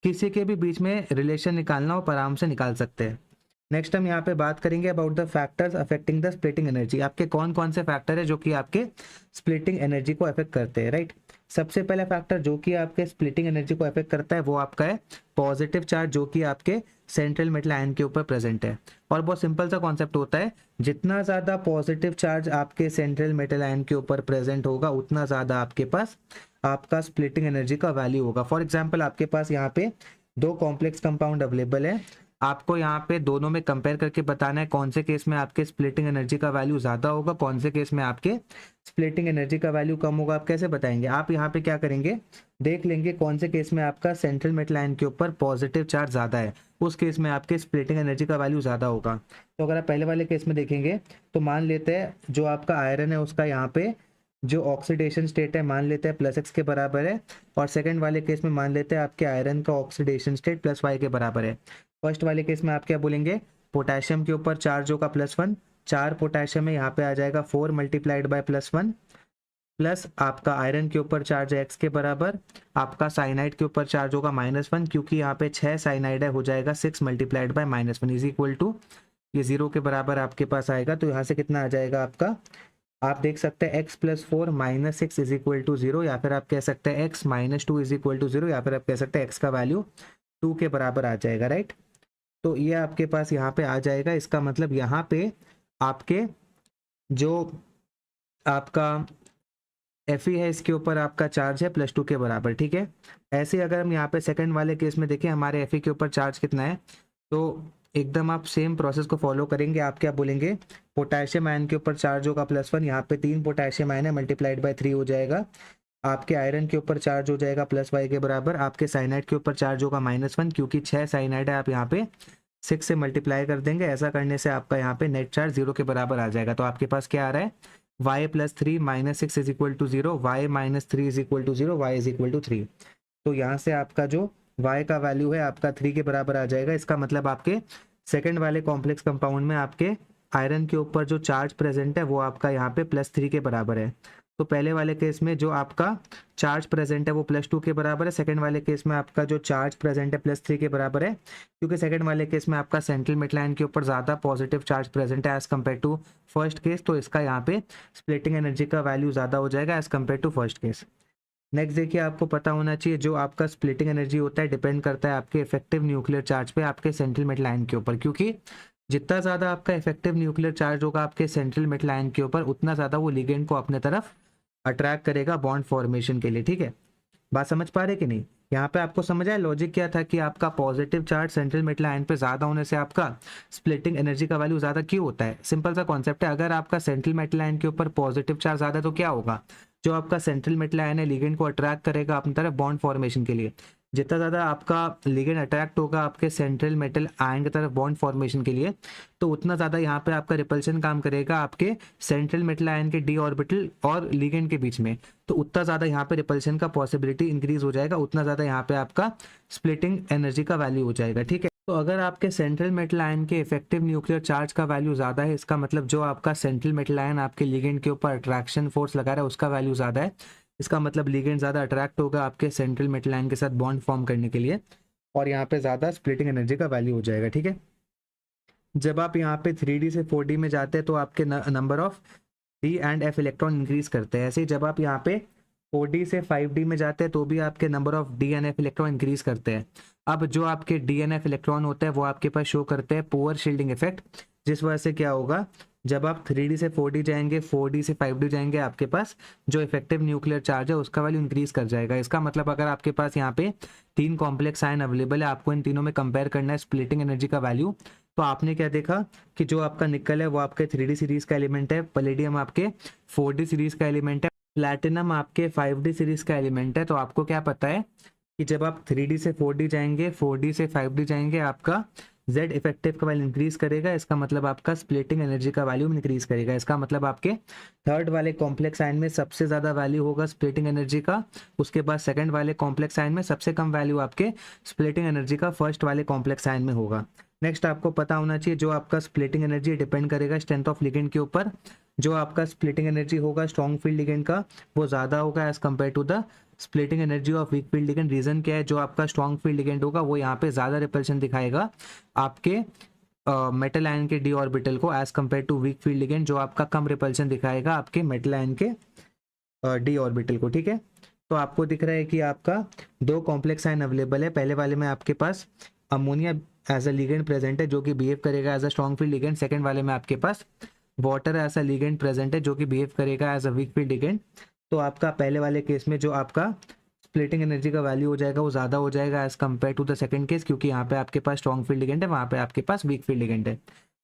किसी के भी बीच में रिलेशन निकालना हो आराम से निकाल सकते हैं। नेक्स्ट हम यहाँ पे बात करेंगे about the factors affecting the splitting energy. आपके कौन कौन से फैक्टर है जो कि आपके स्प्लिटिंग एनर्जी को अफेक्ट करते हैं, राइट। सबसे पहला फैक्टर जो कि आपके स्प्लिटिंग एनर्जी को अफेक्ट करता है वो आपका है पॉजिटिव चार्ज, जो कि आपके सेंट्रल मेटल आयन के ऊपर प्रेजेंट है। और बहुत सिंपल सा कॉन्सेप्ट होता है, जितना ज्यादा पॉजिटिव चार्ज आपके सेंट्रल मेटल आयन के ऊपर प्रेजेंट होगा उतना ज्यादा आपके पास आपका स्प्लिटिंग एनर्जी का वैल्यू होगा। फॉर एग्जाम्पल आपके पास यहाँ पे 2 कॉम्प्लेक्स कंपाउंड अवेलेबल है, आपको यहाँ पे दोनों में कंपेयर करके बताना है कौन से केस में आपके स्प्लिटिंग एनर्जी का वैल्यू ज्यादा होगा, कौन से केस में आपके स्प्लिटिंग एनर्जी का वैल्यू कम होगा। आप कैसे बताएंगे, आप यहाँ पे क्या करेंगे, देख लेंगे कौन से केस में आपका सेंट्रल मेटल आयन के ऊपर पॉजिटिव चार्ज ज्यादा है, उस केस में आपके स्प्लिटिंग एनर्जी का वैल्यू ज्यादा होगा। तो अगर आप पहले वाले केस में देखेंगे तो मान लेते हैं जो आपका आयरन है उसका यहाँ पे जो ऑक्सीडेशन स्टेट है मान लेते हैं +x के बराबर है, और सेकंड वाले केस में मान लेते हैं आपके आयरन का ऑक्सीडेशन स्टेट +y के बराबर है। फर्स्ट वाले केस में आप क्या बोलेंगे, पोटेशियम के ऊपर चार्ज होगा +1, 4 पोटेशियम है, यहाँ पे आ जाएगा 4 मल्टीप्लाइड बाय +1, प्लस आपका आयरन के ऊपर चार्ज है x के बराबर, आपका साइनाइड के ऊपर चार्ज होगा -1, क्योंकि यहाँ पे 6 साइनाइड है, हो जाएगा 6 multiplied by -1 is equal to ये 0 के बराबर आपके पास आएगा। तो यहाँ से कितना आ जाएगा आपका, आप देख सकते हैं x + 4 - 6 इज इक्वल टू 0, या फिर आप कह सकते हैं x - 2 इज इक्वल टू 0, या फिर आप कह सकते हैं x का वैल्यू 2 के बराबर आ जाएगा, राइट। तो ये आपके पास यहाँ पे आ जाएगा। इसका मतलब यहाँ पे आपके जो आपका Fe है इसके ऊपर आपका चार्ज है +2 के बराबर, ठीक है। ऐसे अगर हम यहाँ पे सेकंड वाले केस में देखें हमारे Fe के ऊपर चार्ज कितना है, तो एकदम आप सेम प्रोसेस को फॉलो करेंगे। आप क्या बोलेंगे, पोटेशियम आयन के ऊपर चार्ज होगा +1, यहाँ पे 3 पोटेशियम आयन है, मल्टीप्लाइड बाय 3 हो जाएगा। आपके आयरन के ऊपर चार्ज हो जाएगा +y के बराबर, आपके साइनाइड के ऊपर चार्ज होगा -1, क्योंकि 6 साइनाइड है, आप यहाँ पे 6 से मल्टीप्लाई कर देंगे। ऐसा करने से आपका यहाँ पे नेट चार्ज 0 के बराबर आ जाएगा। तो आपके पास क्या आ रहा है, y + 3 - 6 is equal to 0, y - 3 is equal to 0, y is equal to 3। तो यहाँ से आपका जो y का वैल्यू है आपका 3 के बराबर आ जाएगा। इसका मतलब आपके सेकंड वाले कॉम्प्लेक्स कंपाउंड में आपके आयरन के ऊपर जो चार्ज प्रेजेंट है वो आपका यहाँ पे +3 के बराबर है। तो पहले वाले केस में जो आपका चार्ज प्रेजेंट है वो +2 के बराबर है, सेकंड वाले केस में आपका जो चार्ज प्रेजेंट है +3 के बराबर है, क्योंकि सेकंड वाले केस में आपका सेंट्रल मेटल आयन के ऊपर ज़्यादा पॉजिटिव चार्ज प्रेजेंट है as compare to first case, तो इसका यहाँ पे स्प्लिटिंग एनर्जी का वैल्यू ज़्यादा हो जाएगा as compare to first case. Next देखिए, आपको पता होना चाहिए जो आपका स्प्लिटिंग एनर्जी होता है डिपेंड करता है आपके इफेक्टिव न्यूक्लियर चार्ज पे आपके सेंट्रल मेटल आयन के ऊपर, क्योंकि जितना ज़्यादा आपका इफेक्टिव न्यूक्लियर चार्ज होगा आपके सेंट्रल मेटल आयन के ऊपर, उतना ज़्यादा वो लिगेंड को अपने तरफ अट्रैक्ट करेगा बॉन्ड फॉर्मेशन के लिए। ठीक है, बात समझ पा रहे कि नहीं? यहाँ पे आपको समझ आया लॉजिक क्या था कि आपका positive charge central metal ion पे ज्यादा होने से आपका स्प्लिटिंग एनर्जी का वैल्यू ज्यादा क्यों होता है? सिंपल सा कॉन्सेप्ट है, अगर आपका सेंट्रल मेटल आयन के ऊपर पॉजिटिव चार्ज ज्यादा है तो क्या होगा, जो आपका सेंट्रल मेटल आयन है लिगेंड को अट्रैक्ट करेगा अपनी तरफ बॉन्ड फॉर्मेशन के लिए। जितना ज़्यादा आपका लिगेंड अट्रैक्ट होगा आपके सेंट्रल मेटल आयन की तरफ बॉन्ड फॉर्मेशन के लिए, तो उतना ज़्यादा यहाँ पे आपका रिपल्शन काम करेगा आपके सेंट्रल मेटल आयन के डी ऑर्बिटल और लिगेंड के बीच में, तो उतना ज़्यादा यहाँ पे रिपल्शन का पॉसिबिलिटी इंक्रीज हो जाएगा, उतना ज़्यादा यहाँ पे आपका स्प्लिटिंग एनर्जी का वैल्यू हो जाएगा। ठीक है, तो अगर आपके सेंट्रल मेटल आयन के इफेक्टिव न्यूक्लियर चार्ज का वैल्यू ज़्यादा है, इसका मतलब जो आपका सेंट्रल मेटल आयन आपके लिगेंड के ऊपर अट्रैक्शन फोर्स लगा रहा है उसका वैल्यू ज़्यादा है, इसका मतलब लिगेंड ज़्यादा अट्रैक्ट होगा आपके सेंट्रल मेटल आयन के साथ बॉन्ड फॉर्म करने के लिए, और यहाँ पे ज़्यादा स्प्लिटिंग एनर्जी का वैल्यू हो जाएगा। ठीक है, जब आप यहाँ पे 3D से 4D में जाते हैं तो आपके number of D and F electron increase करते हैं, ऐसे ही जब आप यहाँ पे 4D से 5D में जाते हैं तो भी आपके number of D and F electron increase करते हैं। अब जो आपके D एंड F इलेक्ट्रॉन होते हैं वो आपके पास शो करते हैं पुअर शील्डिंग इफेक्ट, जिस वजह से क्या होगा, जब आप 3D से 4D जाएंगे, 4D से 5D जाएंगे, आपके पास जो इफेक्टिव न्यूक्लियर चार्ज है उसका वैल्यू इंक्रीज कर जाएगा। इसका मतलब अगर आपके पास यहाँ पे 3 कॉम्प्लेक्स आयन अवेलेबल है, आपको इन तीनों में कंपेयर करना है स्प्लिटिंग एनर्जी का वैल्यू, तो आपने क्या देखा कि जो आपका निकल है वो आपके 3D सीरीज का एलिमेंट है, पैलेडियम आपके 4D सीरीज का एलिमेंट है, प्लैटिनम आपके 5D सीरीज का एलिमेंट है। तो आपको क्या पता है कि जब आप 3D से 4D जाएंगे, 4D से 5D जाएंगे, आपका Z इफेक्टिव का वैल्यू इंक्रीज करेगा, इसका मतलब आपका स्प्लिटिंग एनर्जी का वैल्यू इंक्रीज करेगा। इसका मतलब आपके थर्ड वाले कॉम्प्लेक्स आयन में सबसे ज्यादा वैल्यू होगा स्प्लिटिंग एनर्जी का, उसके बाद सेकंड वाले कॉम्प्लेक्स आयन में सबसे कम वैल्यू आपके स्प्लिटिंग एनर्जी का फर्स्ट वाले कॉम्प्लेक्स आयन में होगा। नेक्स्ट आपको पता होना चाहिए जो आपका स्प्लिटिंग एनर्जी डिपेंड करेगा स्ट्रेंथ ऑफ लिगेंड के ऊपर, जो आपका स्प्लिटिंग एनर्जी होगा स्ट्रॉन्ग फील्ड लिगेंड का वो ज्यादा होगा as compare to the splitting energy of weak field ligand. Reason क्या है, जो आपका स्ट्रॉन्ग फील्ड लिगेंड होगा वो यहाँ पे ज्यादा रिपल्शन दिखाएगा आपके मेटल आयन के डी ऑर्बिटल को as compare to weak field ligand, जो आपका कम रिपल्शन दिखाएगा आपके मेटल आयन के डी ऑर्बिटल को। ठीक है, तो आपको दिख रहा है कि आपका 2 कॉम्प्लेक्स आयन अवेलेबल है, पहले वाले में आपके पास ammonia as a ligand present है जो कि बिहेव करेगा as a strong field ligand, second वाले में आपके पास water as a ligand present है जो कि बिहेव करेगा as a weak field ligand. तो आपका पहले वाले केस में जो आपका स्प्लिटिंग एनर्जी का वैल्यू हो जाएगा वो ज़्यादा हो जाएगा as compare to the second case, क्योंकि यहाँ पे आपके पास स्ट्रॉन्ग फील्ड लिगेंड है, वहाँ पे आपके पास वीक फील्ड लिगेंड है।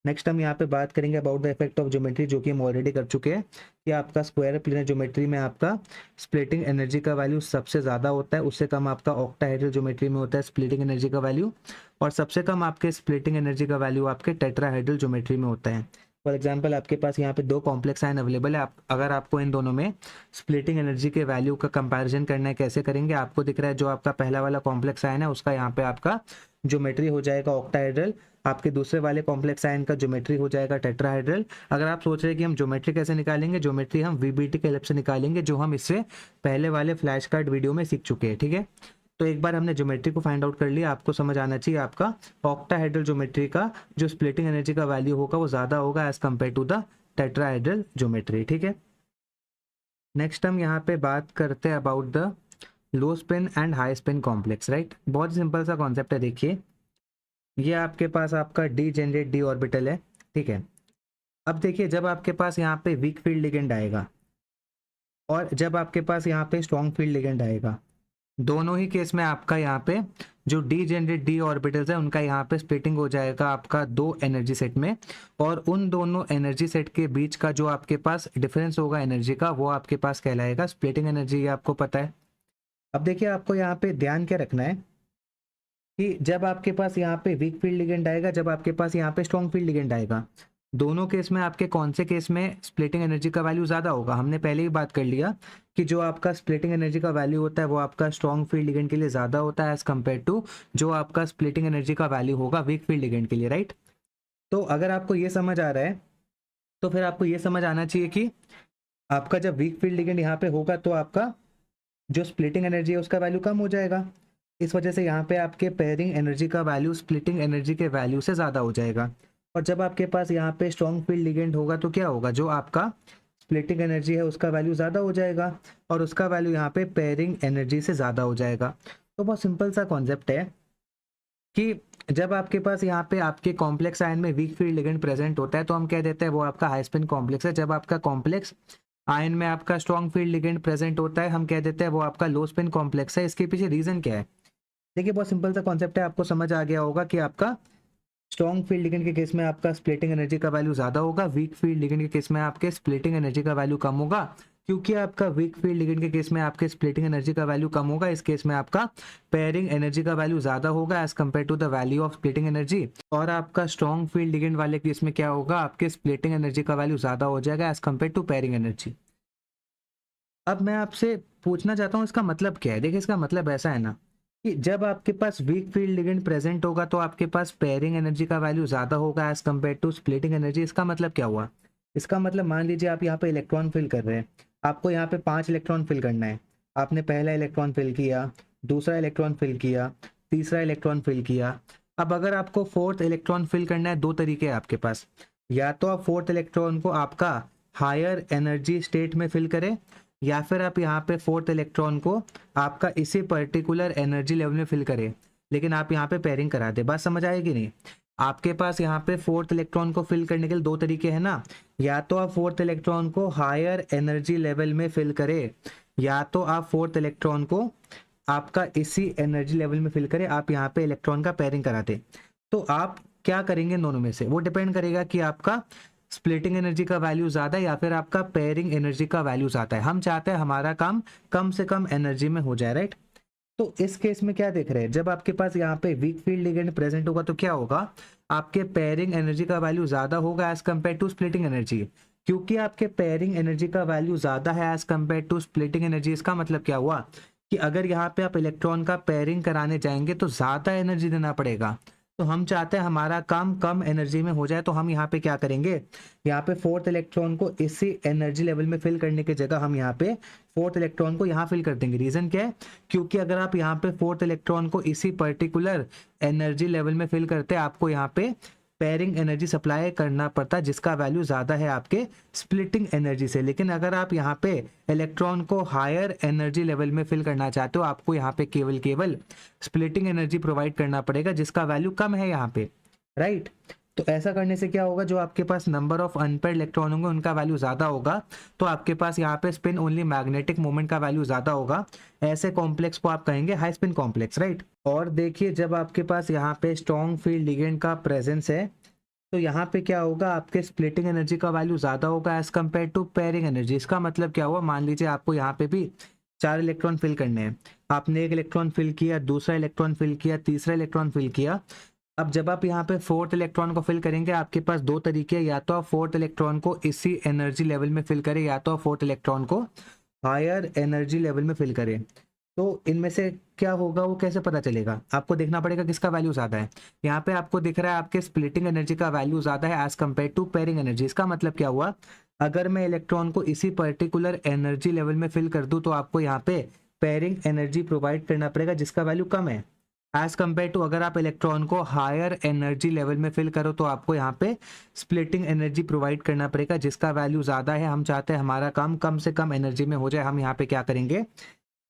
नेक्स्ट हम यहाँ पे बात करेंगे about the effect of geometry, जो कि हम ऑलरेडी कर चुके हैं कि आपका स्क्वायर प्लेनर ज्योमेट्री में आपका स्प्लिटिंग एनर्जी का वैल्यू सबसे ज़्यादा होता है, उससे कम आपका ऑक्टाहेड्रल ज्योमेट्री में होता है स्प्लिटिंग एनर्जी का वैल्यू, और सबसे कम आपके स्प्लिटिंग एनर्जी का वैल्यू आपके टेट्राहेड्रल ज्योमेट्री में होता है। फॉर एग्जाम्पल आपके पास यहाँ पे 2 कॉम्प्लेक्स आयन अवेलेबल है, अगर आपको इन दोनों में स्प्लिटिंग एनर्जी के वैल्यू का कंपैरिजन करना है, कैसे करेंगे, आपको दिख रहा है जो आपका पहला वाला कॉम्प्लेक्स आयन है उसका यहाँ पे आपका ज्योमेट्री हो जाएगा ऑक्टाहेड्रल, आपके दूसरे वाले कॉम्प्लेक्स आयन का ज्योमेट्री हो जाएगा टेट्राहेड्रल। अगर आप सोच रहे हैं कि हम ज्योमेट्री कैसे निकालेंगे, ज्योमेट्री हम वीबीटी के हेल्प से निकालेंगे, जो हम इससे पहले वाले फ्लैश कार्ड वीडियो में सीख चुके हैं। ठीक है, तो एक बार हमने ज्योमेट्री को फाइंड आउट कर लिया, आपको समझ आना चाहिए आपका ऑक्टाहेड्रल ज्योमेट्री का जो स्प्लिटिंग एनर्जी का वैल्यू होगा वो ज्यादा होगा as compare to the tetrahedral geometry. ठीक है, नेक्स्ट हम यहाँ पे बात करते हैं about the low spin and high spin complex. Right, बहुत सिंपल सा कॉन्सेप्ट है। देखिए ये आपके पास आपका डी जनरेट डी ऑर्बिटल है। ठीक है, अब देखिए जब आपके पास यहाँ पे वीक फील्ड लिगेंड आएगा और जब आपके पास यहाँ पे स्ट्रॉन्ग फील्ड लिगेंड आएगा, दोनों ही केस में आपका यहाँ पे जो डी जनरेट डी ऑर्बिटल्स है उनका यहाँ पे स्प्लिटिंग हो जाएगा आपका 2 एनर्जी सेट में, और उन दोनों एनर्जी सेट के बीच का जो आपके पास डिफरेंस होगा एनर्जी का वो आपके पास कहलाएगा स्प्लिटिंग एनर्जी, ये आपको पता है। अब देखिए आपको यहाँ पे ध्यान क्या रखना है कि जब आपके पास यहाँ पे वीक फील्ड लिगेंड आएगा, जब आपके पास यहाँ पे स्ट्रॉन्ग फील्ड लिगेंड आएगा, दोनों केस में आपके कौन से केस में स्प्लिटिंग एनर्जी का वैल्यू ज्यादा होगा, हमने पहले ही बात कर लिया कि जो आपका स्प्लिटिंग एनर्जी का वैल्यू होता है वो आपका स्ट्रॉन्ग फील्ड लिगेंड के लिए ज्यादा होता है एज कम्पेयर टू जो आपका स्प्लिटिंग एनर्जी का वैल्यू होगा वीक फील्ड लिगेंड के लिए। राइट, तो अगर आपको ये समझ आ रहा है तो फिर आपको ये समझ आना चाहिए कि आपका जब वीक फील्ड लिगेंड यहाँ पे होगा तो आपका जो स्प्लिटिंग एनर्जी है उसका वैल्यू कम हो जाएगा। इस वजह से यहाँ पे आपके पेयरिंग एनर्जी का वैल्यू स्प्लिटिंग एनर्जी के वैल्यू से ज़्यादा हो जाएगा। और जब आपके पास यहाँ पे स्ट्रॉन्ग फील्ड लिगेंड होगा तो क्या होगा, जो आपका स्प्लिटिंग एनर्जी है उसका वैल्यू ज़्यादा हो जाएगा और उसका वैल्यू यहाँ पे पेयरिंग एनर्जी से ज़्यादा हो जाएगा। तो बहुत सिंपल सा कॉन्सेप्ट है कि जब आपके पास यहाँ पे आपके कॉम्प्लेक्स आयन में वीक फील्ड लिगेंड प्रेजेंट होता है तो हम कह देते हैं वो आपका हाई स्पिन कॉम्प्लेक्स है। जब आपका कॉम्प्लेक्स आयन में आपका स्ट्रॉन्ग फील्ड लिगेंड प्रेजेंट होता है हम कह देते हैं वो आपका लो स्पिन कॉम्प्लेक्स है। इसके पीछे रीजन क्या है, देखिए बहुत सिंपल सा कॉन्सेप्ट है, आपको समझ आ गया होगा कि आपका स्ट्रॉन्ग फील्ड लिगेंड के केस में आपका स्प्लिटिंग एनर्जी का वैल्यू ज्यादा होगा, वीक फील्ड लिगेंड के केस में आपके स्प्लिटिंग एनर्जी का वैल्यू कम होगा। क्योंकि आपका वीक फील्ड लिगेंड के केस में आपके स्प्लिटिंग एनर्जी का वैल्यू कम होगा, इस केस में आपका पेयरिंग एनर्जी का वैल्यू ज्यादा होगा as compare to the value of splitting energy. और आपका स्ट्रॉन्ग फील्ड लिगेंड वाले केस में क्या होगा, आपके स्प्लिटिंग एनर्जी का वैल्यू ज्यादा हो जाएगा as compare to pairing energy. अब मैं आपसे पूछना चाहता हूँ इसका मतलब क्या है। देखिए इसका मतलब ऐसा है ना कि जब आपके पास वीक फील्ड लिगेंड प्रेजेंट होगा तो आपके पास पेयरिंग एनर्जी का वैल्यू ज्यादा होगा as compare to splitting energy. इसका मतलब क्या हुआ, इसका मतलब मान लीजिए आप यहाँ पे इलेक्ट्रॉन फिल कर रहे हैं, आपको यहाँ पे 5 इलेक्ट्रॉन फिल करना है। आपने पहला इलेक्ट्रॉन फिल किया, दूसरा इलेक्ट्रॉन फिल किया, तीसरा इलेक्ट्रॉन फिल किया। अब अगर आपको फोर्थ इलेक्ट्रॉन फिल करना है, दो तरीके हैं आपके पास, या तो आप फोर्थ इलेक्ट्रॉन को आपका हायर एनर्जी स्टेट में फिल करें या फिर आप यहाँ पे फोर्थ इलेक्ट्रॉन को आपका इसी पर्टिकुलर एनर्जी लेवल में फिल करें, लेकिन आप यहाँ पे पेयरिंग करा दे। बात समझ आएगी नहीं, आपके पास यहाँ पे फोर्थ इलेक्ट्रॉन को फिल करने के लिए दो तरीके हैं ना, या तो आप फोर्थ इलेक्ट्रॉन को हायर एनर्जी लेवल में फिल करें या तो आप फोर्थ इलेक्ट्रॉन को आपका इसी एनर्जी लेवल में फिल करें, आप यहाँ पे इलेक्ट्रॉन का पेयरिंग करा दे। तो आप क्या करेंगे दोनों में से, वो डिपेंड करेगा कि आपका स्प्लिटिंग एनर्जी का वैल्यू ज्यादा है या फिर आपका पेयरिंग एनर्जी का वैल्यू ज्यादा है। हम चाहते हैं हमारा काम कम से कम एनर्जी में हो जाए, राइट। तो इस केस में क्या देख रहे हैं, जब आपके पास यहाँ पे वीक फील्ड लिगेंड प्रेजेंट होगा तो क्या होगा, आपके पेयरिंग एनर्जी का वैल्यू ज्यादा होगा as compare to splitting energy. क्योंकि आपके पेयरिंग एनर्जी का वैल्यू ज्यादा है as compare to splitting energy, इसका मतलब क्या हुआ कि अगर यहाँ पे आप इलेक्ट्रॉन का पेयरिंग कराने जाएंगे तो ज्यादा एनर्जी देना पड़ेगा। तो हम चाहते हैं हमारा काम कम एनर्जी में हो जाए, तो हम यहाँ पे क्या करेंगे, यहाँ पे फोर्थ इलेक्ट्रॉन को इसी एनर्जी लेवल में फिल करने की जगह हम यहाँ पे फोर्थ इलेक्ट्रॉन को यहाँ फिल कर देंगे। रीजन क्या है, क्योंकि अगर आप यहाँ पे फोर्थ इलेक्ट्रॉन को इसी पर्टिकुलर एनर्जी लेवल में फिल करते हैं, आपको यहाँ पे पेयरिंग एनर्जी सप्लाई करना पड़ता है जिसका वैल्यू ज्यादा है आपके स्प्लिटिंग एनर्जी से। लेकिन अगर आप यहाँ पे इलेक्ट्रॉन को हायर एनर्जी लेवल में फिल करना चाहते हो, आपको यहाँ पे केवल स्प्लिटिंग एनर्जी प्रोवाइड करना पड़ेगा जिसका वैल्यू कम है यहाँ पे, राइट। तो ऐसा करने से क्या होगा, जो आपके पास नंबर ऑफ अनपेयर्ड इलेक्ट्रॉन होंगे उनका वैल्यू ज्यादा होगा, तो आपके पास यहाँ पे स्पिन ओनली मैग्नेटिक मोमेंट का वैल्यू ज्यादा होगा। ऐसे कॉम्प्लेक्स को आप कहेंगे हाई स्पिन कॉम्प्लेक्स, राइट। और देखिए जब आपके पास यहाँ पे स्ट्रॉन्ग फील्ड लिगेंड का प्रेजेंस है तो यहाँ पे क्या होगा, आपके स्प्लिटिंग एनर्जी का वैल्यू ज्यादा होगा as compare to pairing energy. इसका मतलब क्या हुआ, मान लीजिए आपको यहाँ पे भी 4 इलेक्ट्रॉन फिल करने हैं, आपने एक इलेक्ट्रॉन फिल किया, दूसरा इलेक्ट्रॉन फिल किया, तीसरा इलेक्ट्रॉन फिल किया। अब जब आप यहाँ पे फोर्थ इलेक्ट्रॉन को फिल करेंगे, आपके पास दो तरीके, या तो आप फोर्थ इलेक्ट्रॉन को इसी एनर्जी लेवल में फिल करें या तो आप फोर्थ इलेक्ट्रॉन को हायर एनर्जी लेवल में फिल करें। तो इनमें से क्या होगा वो कैसे पता चलेगा, आपको देखना पड़ेगा किसका वैल्यू ज्यादा है। यहाँ पे आपको दिख रहा है आपके स्प्लिटिंग एनर्जी का वैल्यू ज्यादा है as compare to pairing energy. इसका मतलब क्या हुआ, अगर मैं इलेक्ट्रॉन को इसी पर्टिकुलर एनर्जी लेवल में फिल कर दूं तो आपको यहाँ पे पेयरिंग एनर्जी प्रोवाइड करना पड़ेगा जिसका वैल्यू कम है एज कम्पेयर टू अगर आप इलेक्ट्रॉन को हायर एनर्जी लेवल में फिल करो तो आपको यहाँ पे स्प्लिटिंग एनर्जी प्रोवाइड करना पड़ेगा जिसका वैल्यू ज्यादा है। हम चाहते हैं हमारा काम कम से कम एनर्जी में हो जाए, हम यहाँ पे क्या करेंगे,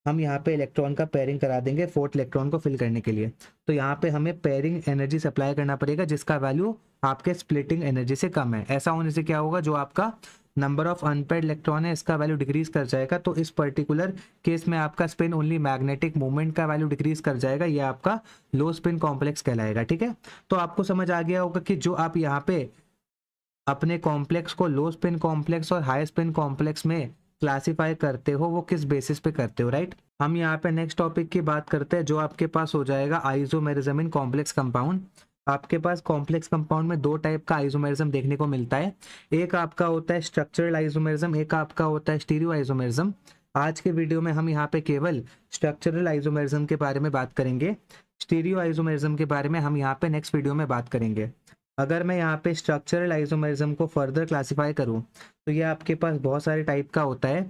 हम यहाँ पे इलेक्ट्रॉन का पेयरिंग करा देंगे फोर्थ इलेक्ट्रॉन को फिल करने के लिए। तो यहाँ पे हमें पेयरिंग एनर्जी सप्लाई करना पड़ेगा जिसका वैल्यू आपके स्प्लिटिंग एनर्जी से कम है। ऐसा होने से क्या होगा, जो आपका नंबर ऑफ अनपेयर्ड इलेक्ट्रॉन है इसका वैल्यू डिक्रीज कर जाएगा। तो इस पर्टिकुलर केस में आपका स्पिन ओनली मैग्नेटिक मोमेंट का वैल्यू डिक्रीज कर जाएगा, ये आपका लो स्पिन कॉम्प्लेक्स कहलाएगा, ठीक है। तो आपको समझ आ गया होगा कि जो आप यहाँ पे अपने कॉम्प्लेक्स को लो स्पिन कॉम्प्लेक्स और हाई स्पिन कॉम्प्लेक्स में क्लासिफाई करते हो वो किस बेसिस पे करते हो, राइट। हम यहाँ पे नेक्स्ट टॉपिक की बात करते हैं जो आपके पास हो जाएगा आइसोमेरिज्म इन कॉम्प्लेक्स कंपाउंड। आपके पास कॉम्प्लेक्स कंपाउंड में दो टाइप का आइसोमेरिज्म देखने को मिलता है, एक आपका होता है स्ट्रक्चरल आइसोमेरिज्म, एक आपका होता है स्टीरियो आइसोमेरिज्म। आज के वीडियो में हम यहाँ पे केवल स्ट्रक्चरल आइसोमेरिज्म के बारे में बात करेंगे, स्टीरियो आइसोमेरिज्म के बारे में हम यहाँ पे नेक्स्ट वीडियो में बात करेंगे। अगर मैं यहाँ पे स्ट्रक्चरल आइसोमेरिज्म को फर्दर क्लासिफाई करूँ तो ये आपके पास बहुत सारे टाइप का होता है।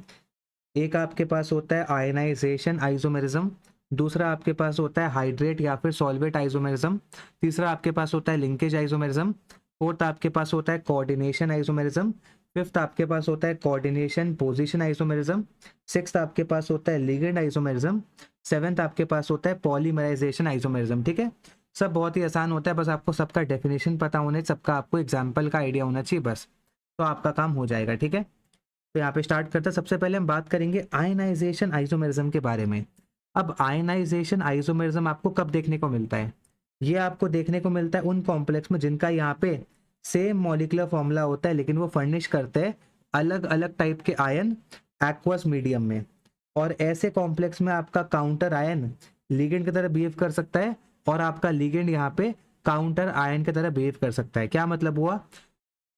एक आपके पास होता है आयनाइजेशन आइसोमेरिज्म, दूसरा आपके पास होता है हाइड्रेट या फिर सॉल्वेट आइसोमेरिज्म, तीसरा आपके पास होता है लिंकेज आइसोमेरिज्म, फोर्थ आपके पास होता है कोऑर्डिनेशन आइसोमेरिज्म, फिफ्थ आपके पास होता है कोऑर्डिनेशन पोजीशन आइसोमेरिज्म, सिक्स्थ आपके पास होता है लिगेंड आइसोमेरिज्म, सेवेंथ आपके पास होता है पॉलीमराइजेशन आइसोमेरिज्म। ठीक है, सब बहुत ही आसान होता है, बस आपको सबका डेफिनेशन पता होने, सबका आपको एग्जाम्पल का आइडिया होना चाहिए, बस तो आपका काम हो जाएगा। ठीक है, तो यहाँ पे स्टार्ट करते हैं। सबसे पहले हम बात करेंगे आयनाइजेशन आइसोमेरिज्म के बारे में। अब आयनाइजेशन आइसोमेरिज्म आपको कब देखने को मिलता है? ये आपको देखने को मिलता है उन कॉम्प्लेक्स में जिनका यहाँ पे सेम मॉलिक्यूलर फॉर्मूला होता है, लेकिन वो फर्निश करते हैं अलग अलग टाइप के आयन एक्वस मीडियम में। और ऐसे कॉम्प्लेक्स में आपका काउंटर आयन लिगेंड की तरह बिहेव कर सकता है और आपका लिगेंड यहाँ पे काउंटर आयन की तरह बिहेव कर सकता है। क्या मतलब हुआ?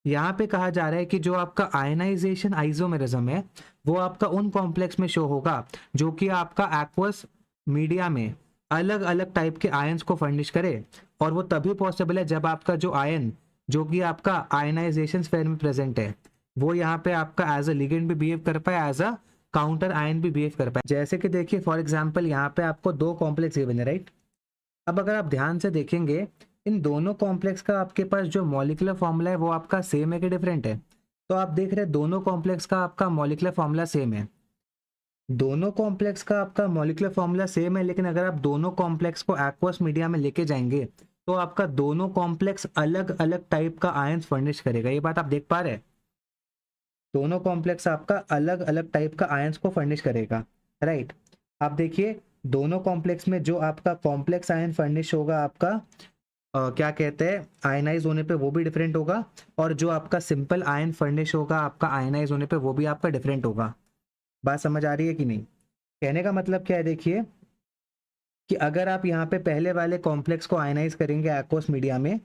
यहाँ पे कहा जा रहा है कि जो आपका आयनाइजेशन आइसोमेरिज्म है वो आपका उन कॉम्प्लेक्स में शो होगा जो कि आपका एक्वस मीडिया में अलग अलग टाइप के आयंस को फर्निश करे, और वो तभी पॉसिबल है जब आपका जो आयन जो कि आपका आयनाइजेशन स्फीयर में प्रेजेंट है वो यहाँ पे आपका एज अ लिगेंड भी बिहेव कर पाए, एज अ काउंटर आयन भी बिहेव कर पाए। जैसे कि देखिए फॉर एग्जाम्पल यहाँ पे आपको दो कॉम्प्लेक्स गिवन है, राइट। अब अगर आप ध्यान से देखेंगे इन दोनों कॉम्प्लेक्स का आपके पास जो मॉलिक्यूलर फॉर्मूला है वो आपका सेम है कि डिफरेंट है? तो आप देख रहे हैं दोनों कॉम्प्लेक्स का आपका मॉलिक्यूलर फॉर्मूला सेम है। दोनों कॉम्प्लेक्स का आपका मॉलिक्यूलर फॉर्मूला सेम है, लेकिन अगर आप दोनों कॉम्प्लेक्स को एक्वस मीडिया में लेके जाएंगे तो आपका दोनों कॉम्प्लेक्स अलग अलग टाइप का आयंस फर्निश करेगा। ये बात आप देख पा रहे हैं? दोनों कॉम्प्लेक्स आपका अलग अलग टाइप का आयंस को फर्निश करेगा, राइट। आप देखिए दोनों कॉम्प्लेक्स में जो आपका कॉम्प्लेक्स आयन फर्निश होगा आपका क्या कहते हैं आयनाइज होने पे वो भी डिफरेंट होगा, और जो आपका सिंपल आयन फर्निश होगा आपका आयनाइज होने पे वो भी आपका डिफरेंट होगा। बात समझ आ रही है कि नहीं? कहने का मतलब क्या है, देखिए कि अगर आप यहाँ पे पहले वाले कॉम्प्लेक्स को आयनाइज करेंगे एक्वस मीडिया में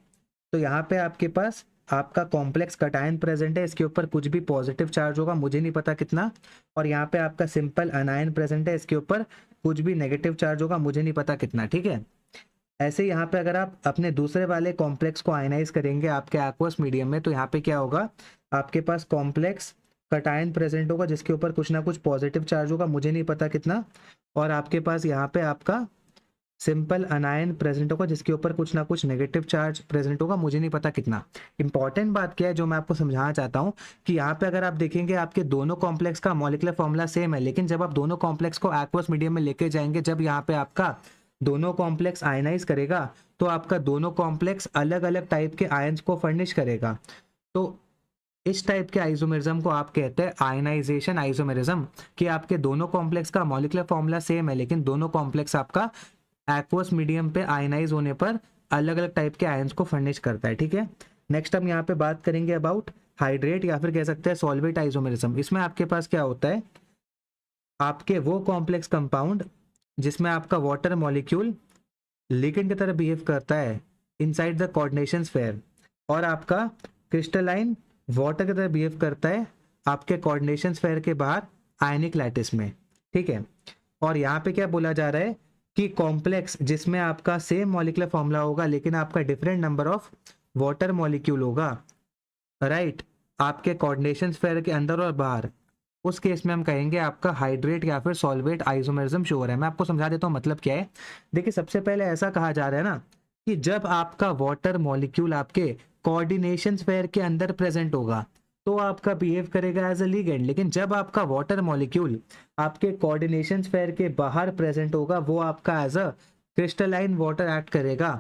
तो यहाँ पे आपके पास आपका कॉम्प्लेक्स कटायन प्रेजेंट है, इसके ऊपर कुछ भी पॉजिटिव चार्ज होगा, मुझे नहीं पता कितना, और यहाँ पे आपका सिंपल अनायन प्रेजेंट है, इसके ऊपर कुछ भी नेगेटिव चार्ज होगा, मुझे नहीं पता कितना। ठीक है, ऐसे यहाँ पे अगर आप अपने दूसरे वाले कॉम्प्लेक्स को आयनाइज करेंगे आपके एक्वस मीडियम में तो यहाँ पे क्या होगा, आपके पास कॉम्प्लेक्स कटायन प्रेजेंट होगा जिसके ऊपर कुछ ना कुछ पॉजिटिव चार्ज होगा, मुझे नहीं पता कितना, और आपके पास यहाँ पे आपका सिंपल अनायन प्रेजेंट होगा जिसके ऊपर कुछ ना कुछ नेगेटिव चार्ज प्रेजेंट होगा, मुझे नहीं पता कितना। इंपॉर्टेंट बात क्या है जो मैं आपको समझाना चाहता हूँ कि यहाँ पे अगर आप देखेंगे आपके दोनों कॉम्प्लेक्स का मॉलिक्यूलर फॉर्मूला सेम है, लेकिन जब आप दोनों कॉम्प्लेक्स को एक्वस मीडियम में लेके जाएंगे, जब यहाँ पे आपका दोनों कॉम्प्लेक्स आयनाइज करेगा तो आपका दोनों कॉम्प्लेक्स अलग अलग टाइप के आयंस को फर्निश करेगा। तो इस टाइप के आइसोमेरिज्म को आप कहते हैं आयनाइजेशन आइसोमेरिज्म, कि आपके दोनों कॉम्प्लेक्स का मॉलिक्यूलर फॉर्मूला सेम है लेकिन दोनों कॉम्प्लेक्स आपका एक्वस मीडियम पे आयनाइज होने पर अलग अलग टाइप के आयंस को फर्निश करता है। ठीक है, नेक्स्ट हम यहाँ पे बात करेंगे अबाउट हाइड्रेट या फिर कह सकते हैं सॉल्वेट आइसोमेरिज्म। इसमें आपके पास क्या होता है, आपके वो कॉम्प्लेक्स कंपाउंड जिसमें आपका वाटर मॉलिक्यूल लिगेंड की तरह बिहेव करता है इनसाइड द कोऑर्डिनेशन स्फीयर, और आपका क्रिस्टलाइन वाटर की तरह बिहेव करता है आपके कोऑर्डिनेशन स्फीयर के बाहर आयनिक लैटिस में। ठीक है, और यहाँ पे क्या बोला जा रहा है कि कॉम्प्लेक्स जिसमें आपका सेम मॉलिक्यूलर फॉर्मूला होगा लेकिन आपका different number of water molecule होगा, राइट, आपके कोऑर्डिनेशन स्फीयर के अंदर और बाहर, उस केस में हम कहेंगे आपका हाइड्रेट या फिर सॉल्वेट आइसोमेरिज्म शो हो रहा है। मैं आपको समझा देता हूँ मतलब क्या है। देखिए सबसे पहले ऐसा कहा जा रहा है ना कि जब आपका वाटर मॉलिक्यूल आपके कोऑर्डिनेशन स्फीयर के अंदर प्रेजेंट होगा तो आपका बिहेव करेगा एज अ लिगेंड, लेकिन जब आपका वाटर मॉलिक्यूल आपके कोऑर्डिनेशन स्फीयर के बाहर प्रेजेंट होगा वो आपका as a crystalline water act करेगा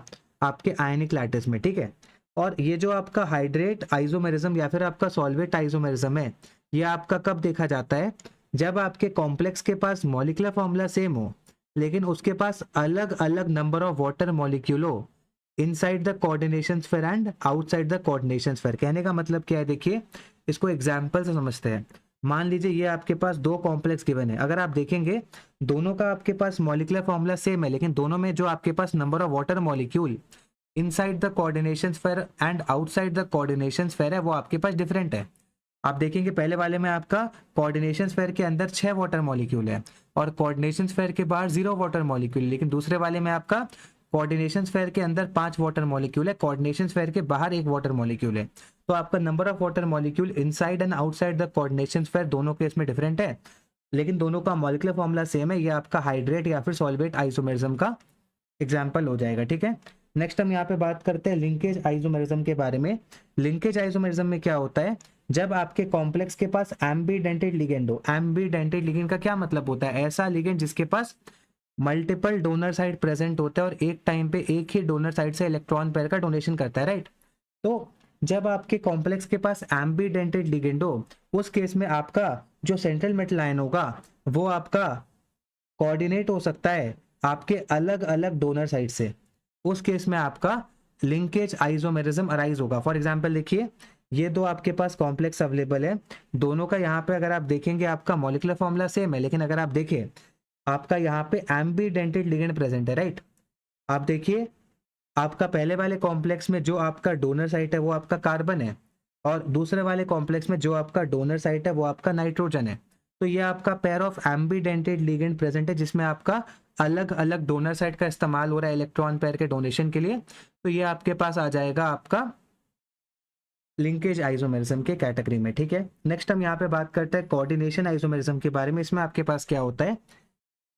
आपके आयनिक लैटिस में। ठीक है, और ये जो आपका हाइड्रेट आइसोमेरिज्म या फिर आपका सॉल्वेट आइसोमेरिज्म है ये आपका कब देखा जाता है, जब आपके कॉम्प्लेक्स के पास मॉलिक्यूलर फॉर्मूला सेम हो लेकिन उसके पास अलग अलग नंबर ऑफ वाटर मॉलिक्यूल हो inside the coordination sphere and outside the coordination sphere. कहने का मतलब क्या है, देखिए इसको एग्जांपल से समझते हैं। मान लीजिए ये आपके पास दो कॉम्प्लेक्स गिवन है, अगर आप देखेंगे दोनों का आपके पास मॉलिक्यूलर फॉर्मूला सेम है लेकिन दोनों में जो आपके पास number of water molecule inside the coordination sphere and outside the coordination sphere है वो आपके पास डिफरेंट है। आप देखेंगे पहले वाले में आपका कोऑर्डिनेशन स्फीयर के अंदर 6 वाटर मॉलिक्यूल है और कोऑर्डिनेशन स्फीयर के बाहर 0 वाटर मॉलिक्यूल, लेकिन दूसरे वाले में आपका कोऑर्डिनेशन स्फीयर के अंदर 5 वाटर मॉलिक्यूल है, कोऑर्डिनेशन स्फीयर के बाहर 1 वाटर मॉलिक्यूल है। तो आपका number of water molecule inside and outside the coordination sphere दोनों केस में डिफरेंट है, लेकिन दोनों का मॉलिक्यूलर फॉर्मूला सेम है। ये आपका हाइड्रेट या फिर सॉल्वेट आइसोमेरिज्म का एग्जाम्पल हो जाएगा, ठीक है। नेक्स्ट हम यहाँ पे बात करते हैं लिंकेज आइसोमेरिज्म के बारे में। लिंकेज आइसोमेरिज्म में क्या होता है, जब आपके कॉम्प्लेक्स के पास एम्बीडेंटेड लिगेंड हो। एम्बीडेंटेड लिगेंड का क्या मतलब होता है, ऐसा लिगेंड जिसके पास मल्टीपल डोनर साइड प्रेजेंट होता है और एक टाइम पे एक ही डोनर साइड से इलेक्ट्रॉन पेयर का डोनेशन करता है, राइट। तो जब आपके कॉम्प्लेक्स के पास एम्बीडेंटेड लिगेंड हो, उस केस में आपका जो सेंट्रल मेटल आयन होगा वो आपका कोऑर्डिनेट हो सकता है आपके अलग अलग डोनर साइड से। उस केस में आपका लिंकेज आइसोमेरिज्म अराइज होगा। फॉर एग्जांपल देखिए, ये दो आपके पास कॉम्प्लेक्स अवेलेबल है, दोनों का यहाँ पे अगर आप देखेंगे आपका मॉलिक्यूलर फॉर्मूला सेम है, लेकिन अगर आप देखें आपका यहाँ पे एम्बीडेंटेड लिगेंड प्रेजेंट है, राइट। आप देखिए आपका पहले वाले कॉम्प्लेक्स में जो आपका डोनर साइट है वो आपका कार्बन है, और दूसरे वाले कॉम्प्लेक्स में जो आपका डोनर साइट है वो आपका नाइट्रोजन है। तो ये आपका पेयर ऑफ एम्बीडेंटेड लिगेंड प्रेजेंट है जिसमें आपका अलग अलग डोनर साइट का इस्तेमाल हो रहा है इलेक्ट्रॉन पेयर के डोनेशन के लिए। तो ये आपके पास आ जाएगा आपका लिंकेज आइसोमेरिज्म के कैटेगरी में, ठीक है। नेक्स्ट हम यहाँ पे बात करते हैं कोऑर्डिनेशन आइसोमेरिज्म के बारे में। इसमें आपके पास क्या होता है,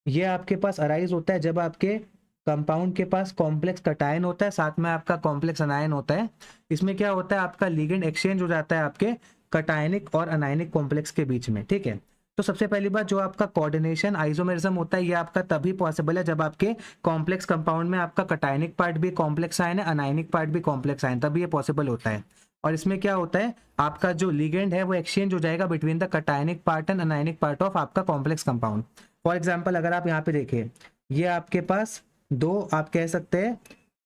ये आपके पास अराइज होता है जब आपके कंपाउंड के पास कॉम्प्लेक्स कटायन होता है, साथ में आपका कॉम्प्लेक्स अनायन होता है। इसमें क्या होता है, आपका लिगेंड एक्सचेंज हो जाता है आपके कटायनिक और अनायनिक कॉम्प्लेक्स के बीच में, ठीक है। तो सबसे पहली बात, जो आपका कोऑर्डिनेशन आइसोमेरिज्म होता है ये आपका तभी पॉसिबल है जब आपके कॉम्प्लेक्स कंपाउंड में आपका कटायनिक पार्ट भी कॉम्प्लेक्स आयन है, अनायनिक पार्ट भी कॉम्प्लेक्स आयन, तभी ये पॉसिबल होता है। और इसमें क्या होता है, आपका जो लिगेंड है वो एक्सचेंज हो जाएगा between the cationic part and anionic part of आपका कॉम्प्लेक्स कंपाउंड। फॉर एग्जाम्पल अगर आप यहाँ पे देखें, ये आपके पास दो आप कह सकते हैं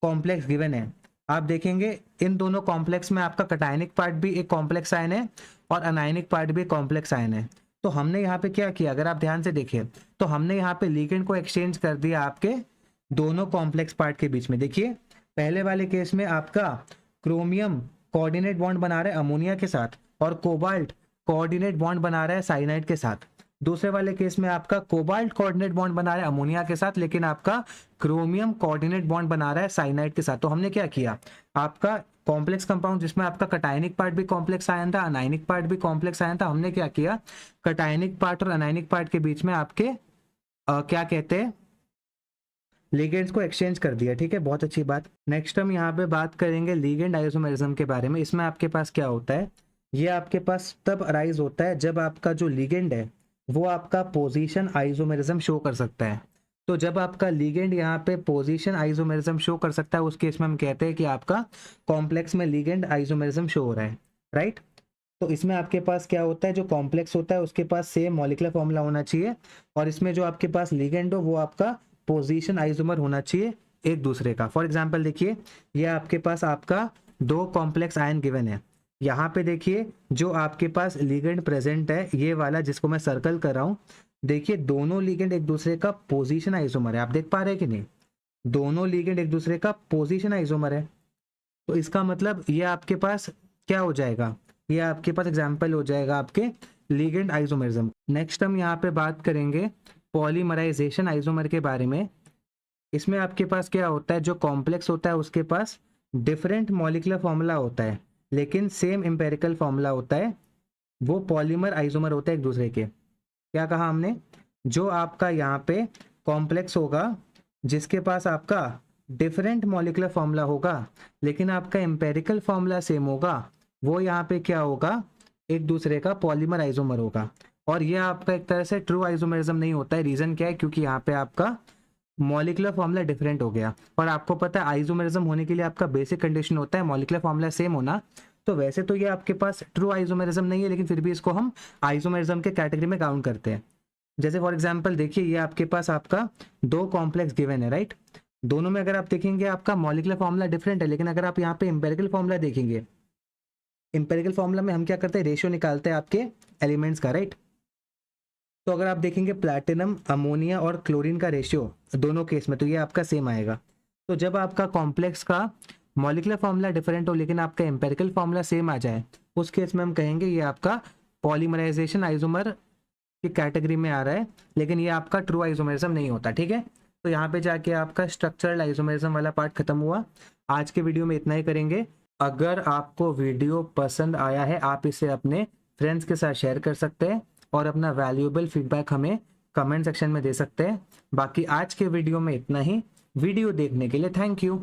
कॉम्प्लेक्स गिवन है, आप देखेंगे इन दोनों कॉम्प्लेक्स में आपका कटायनिक पार्ट भी एक कॉम्प्लेक्स आयन है और अनायनिक पार्ट भी कॉम्प्लेक्स आयन है। तो हमने यहाँ पे क्या किया, अगर आप ध्यान से देखें तो हमने यहाँ पे लिगेंड को एक्सचेंज कर दिया आपके दोनों कॉम्प्लेक्स पार्ट के बीच में। देखिए पहले वाले केस में आपका क्रोमियम कोऑर्डिनेट बॉन्ड बना रहा है अमोनिया के साथ और कोबाल्ट कोऑर्डिनेट बॉन्ड बना रहा है साइनाइड के साथ। दूसरे वाले केस में आपका कोबाल्ट कोऑर्डिनेट बॉन्ड बना रहा है अमोनिया के साथ, लेकिन आपका क्रोमियम कोऑर्डिनेट बॉन्ड बना रहा है साइनाइड के साथ। तो हमने क्या किया, आपका कॉम्प्लेक्स कंपाउंड जिसमें आपका कटायनिक पार्ट भी कॉम्प्लेक्स आयन था, अनायनिक पार्ट भी कॉम्प्लेक्स आयन था, हमने क्या किया, कटायनिक पार्ट और अनायनिक पार्ट के बीच में आपके क्या कहते हैं लिगेंड्स को एक्सचेंज कर दिया, ठीक है, बहुत अच्छी बात। नेक्स्ट हम यहाँ पे बात करेंगे लिगेंड आइसोमेरिज्म के बारे में। इसमें आपके पास क्या होता है, ये आपके पास तब अराइज होता है जब आपका जो लिगेंड है वो आपका पोजीशन आइसोमेरिज्म शो कर सकता है। तो जब आपका लिगेंड यहाँ पे पोजीशन आइसोमेरिज्म शो कर सकता है उस केस में हम कहते हैं कि आपका कॉम्प्लेक्स में लिगेंड आइसोमेरिज्म शो हो रहा है, राइट। तो इसमें आपके पास क्या होता है, जो कॉम्प्लेक्स होता है उसके पास सेम मॉलिक्यूलर फॉर्मूला होना चाहिए, और इसमें जो आपके पास लिगेंड हो वो आपका पोजीशन आइसोमर होना चाहिए एक दूसरे का। फॉर एग्जांपल देखिए, ये आपके पास आपका दो कॉम्प्लेक्स आयन गिवन है, यहाँ पे देखिए जो आपके पास लिगेंड प्रेजेंट है ये वाला जिसको मैं सर्कल कर रहा हूँ, देखिए दोनों लिगेंड एक दूसरे का पोजीशन आइसोमर है। आप देख पा रहे हैं कि नहीं, दोनों लिगेंड एक दूसरे का पोजीशन आइसोमर है। तो इसका मतलब ये आपके पास क्या हो जाएगा, ये आपके पास एग्जाम्पल हो जाएगा आपके लिगेंड आइसोमेरिज्म। नेक्स्ट हम यहाँ पे बात करेंगे पॉलीमराइजेशन आइसोमर के बारे में। इसमें आपके पास क्या होता है, जो कॉम्प्लेक्स होता है उसके पास डिफरेंट मॉलिक्यूलर फॉर्मूला होता है लेकिन सेम एम्पेरिकल फॉर्मूला होता है, वो पॉलीमर आइसोमर होता है एक दूसरे के। क्या कहा हमने, जो आपका यहाँ पे कॉम्प्लेक्स होगा जिसके पास आपका डिफरेंट मॉलिक्यूलर फॉर्मूला होगा लेकिन आपका एम्पेरिकल फॉर्मूला सेम होगा, वो यहाँ पे क्या होगा, एक दूसरे का पॉलीमर आइसोमर होगा। और ये आपका एक तरह से ट्रू आइसोमेरिज्म नहीं होता है। रीजन क्या है, क्योंकि यहाँ पे आपका मॉलिक्यूलर फॉर्मूला डिफरेंट हो गया। और आपको पता है आइसोमेरिज्म होने के लिए आपका बेसिक कंडीशन होता है मॉलिक्यूलर फॉर्मूला सेम होना। तो वैसे तो ये आपके पास ट्रू आइसोमेरिज्म नहीं है, लेकिन फिर भी इसको हम आइसोमेरिज्म के कैटेगरी में काउंट करते हैं। जैसे फॉर एग्जांपल देखिए, ये आपके पास आपका दो कॉम्प्लेक्स गिवन है, राइट। दोनों में अगर आप देखेंगे आपका मॉलिक्यूलर फॉर्मूला डिफरेंट है, लेकिन अगर आप यहाँ पे एम्पेरिकल फॉर्मूला देखेंगे, एम्पेरिकल फॉर्मूला में हम क्या करते हैं, रेशियो निकालते हैं आपके एलिमेंट्स का, राइट। तो अगर आप देखेंगे प्लैटिनम अमोनिया और क्लोरीन का रेशियो दोनों केस में, तो ये आपका सेम आएगा। तो जब आपका कॉम्प्लेक्स का मॉलिक्यूलर फॉर्मूला डिफरेंट हो लेकिन आपका एम्पेरिकल फॉर्मूला सेम आ जाए, उस केस में हम कहेंगे ये आपका पॉलीमराइजेशन आइसोमर की कैटेगरी में आ रहा है, लेकिन ये आपका ट्रू आइसोमेरिज्म नहीं होता, ठीक है। तो यहाँ पे जाके आपका स्ट्रक्चरल आइसोमेरिज्म वाला पार्ट खत्म हुआ। आज के वीडियो में इतना ही करेंगे। अगर आपको वीडियो पसंद आया है आप इसे अपने फ्रेंड्स के साथ शेयर कर सकते हैं और अपना वैल्यूएबल फीडबैक हमें कमेंट सेक्शन में दे सकते हैं। बाकी आज के वीडियो में इतना ही। वीडियो देखने के लिए थैंक यू।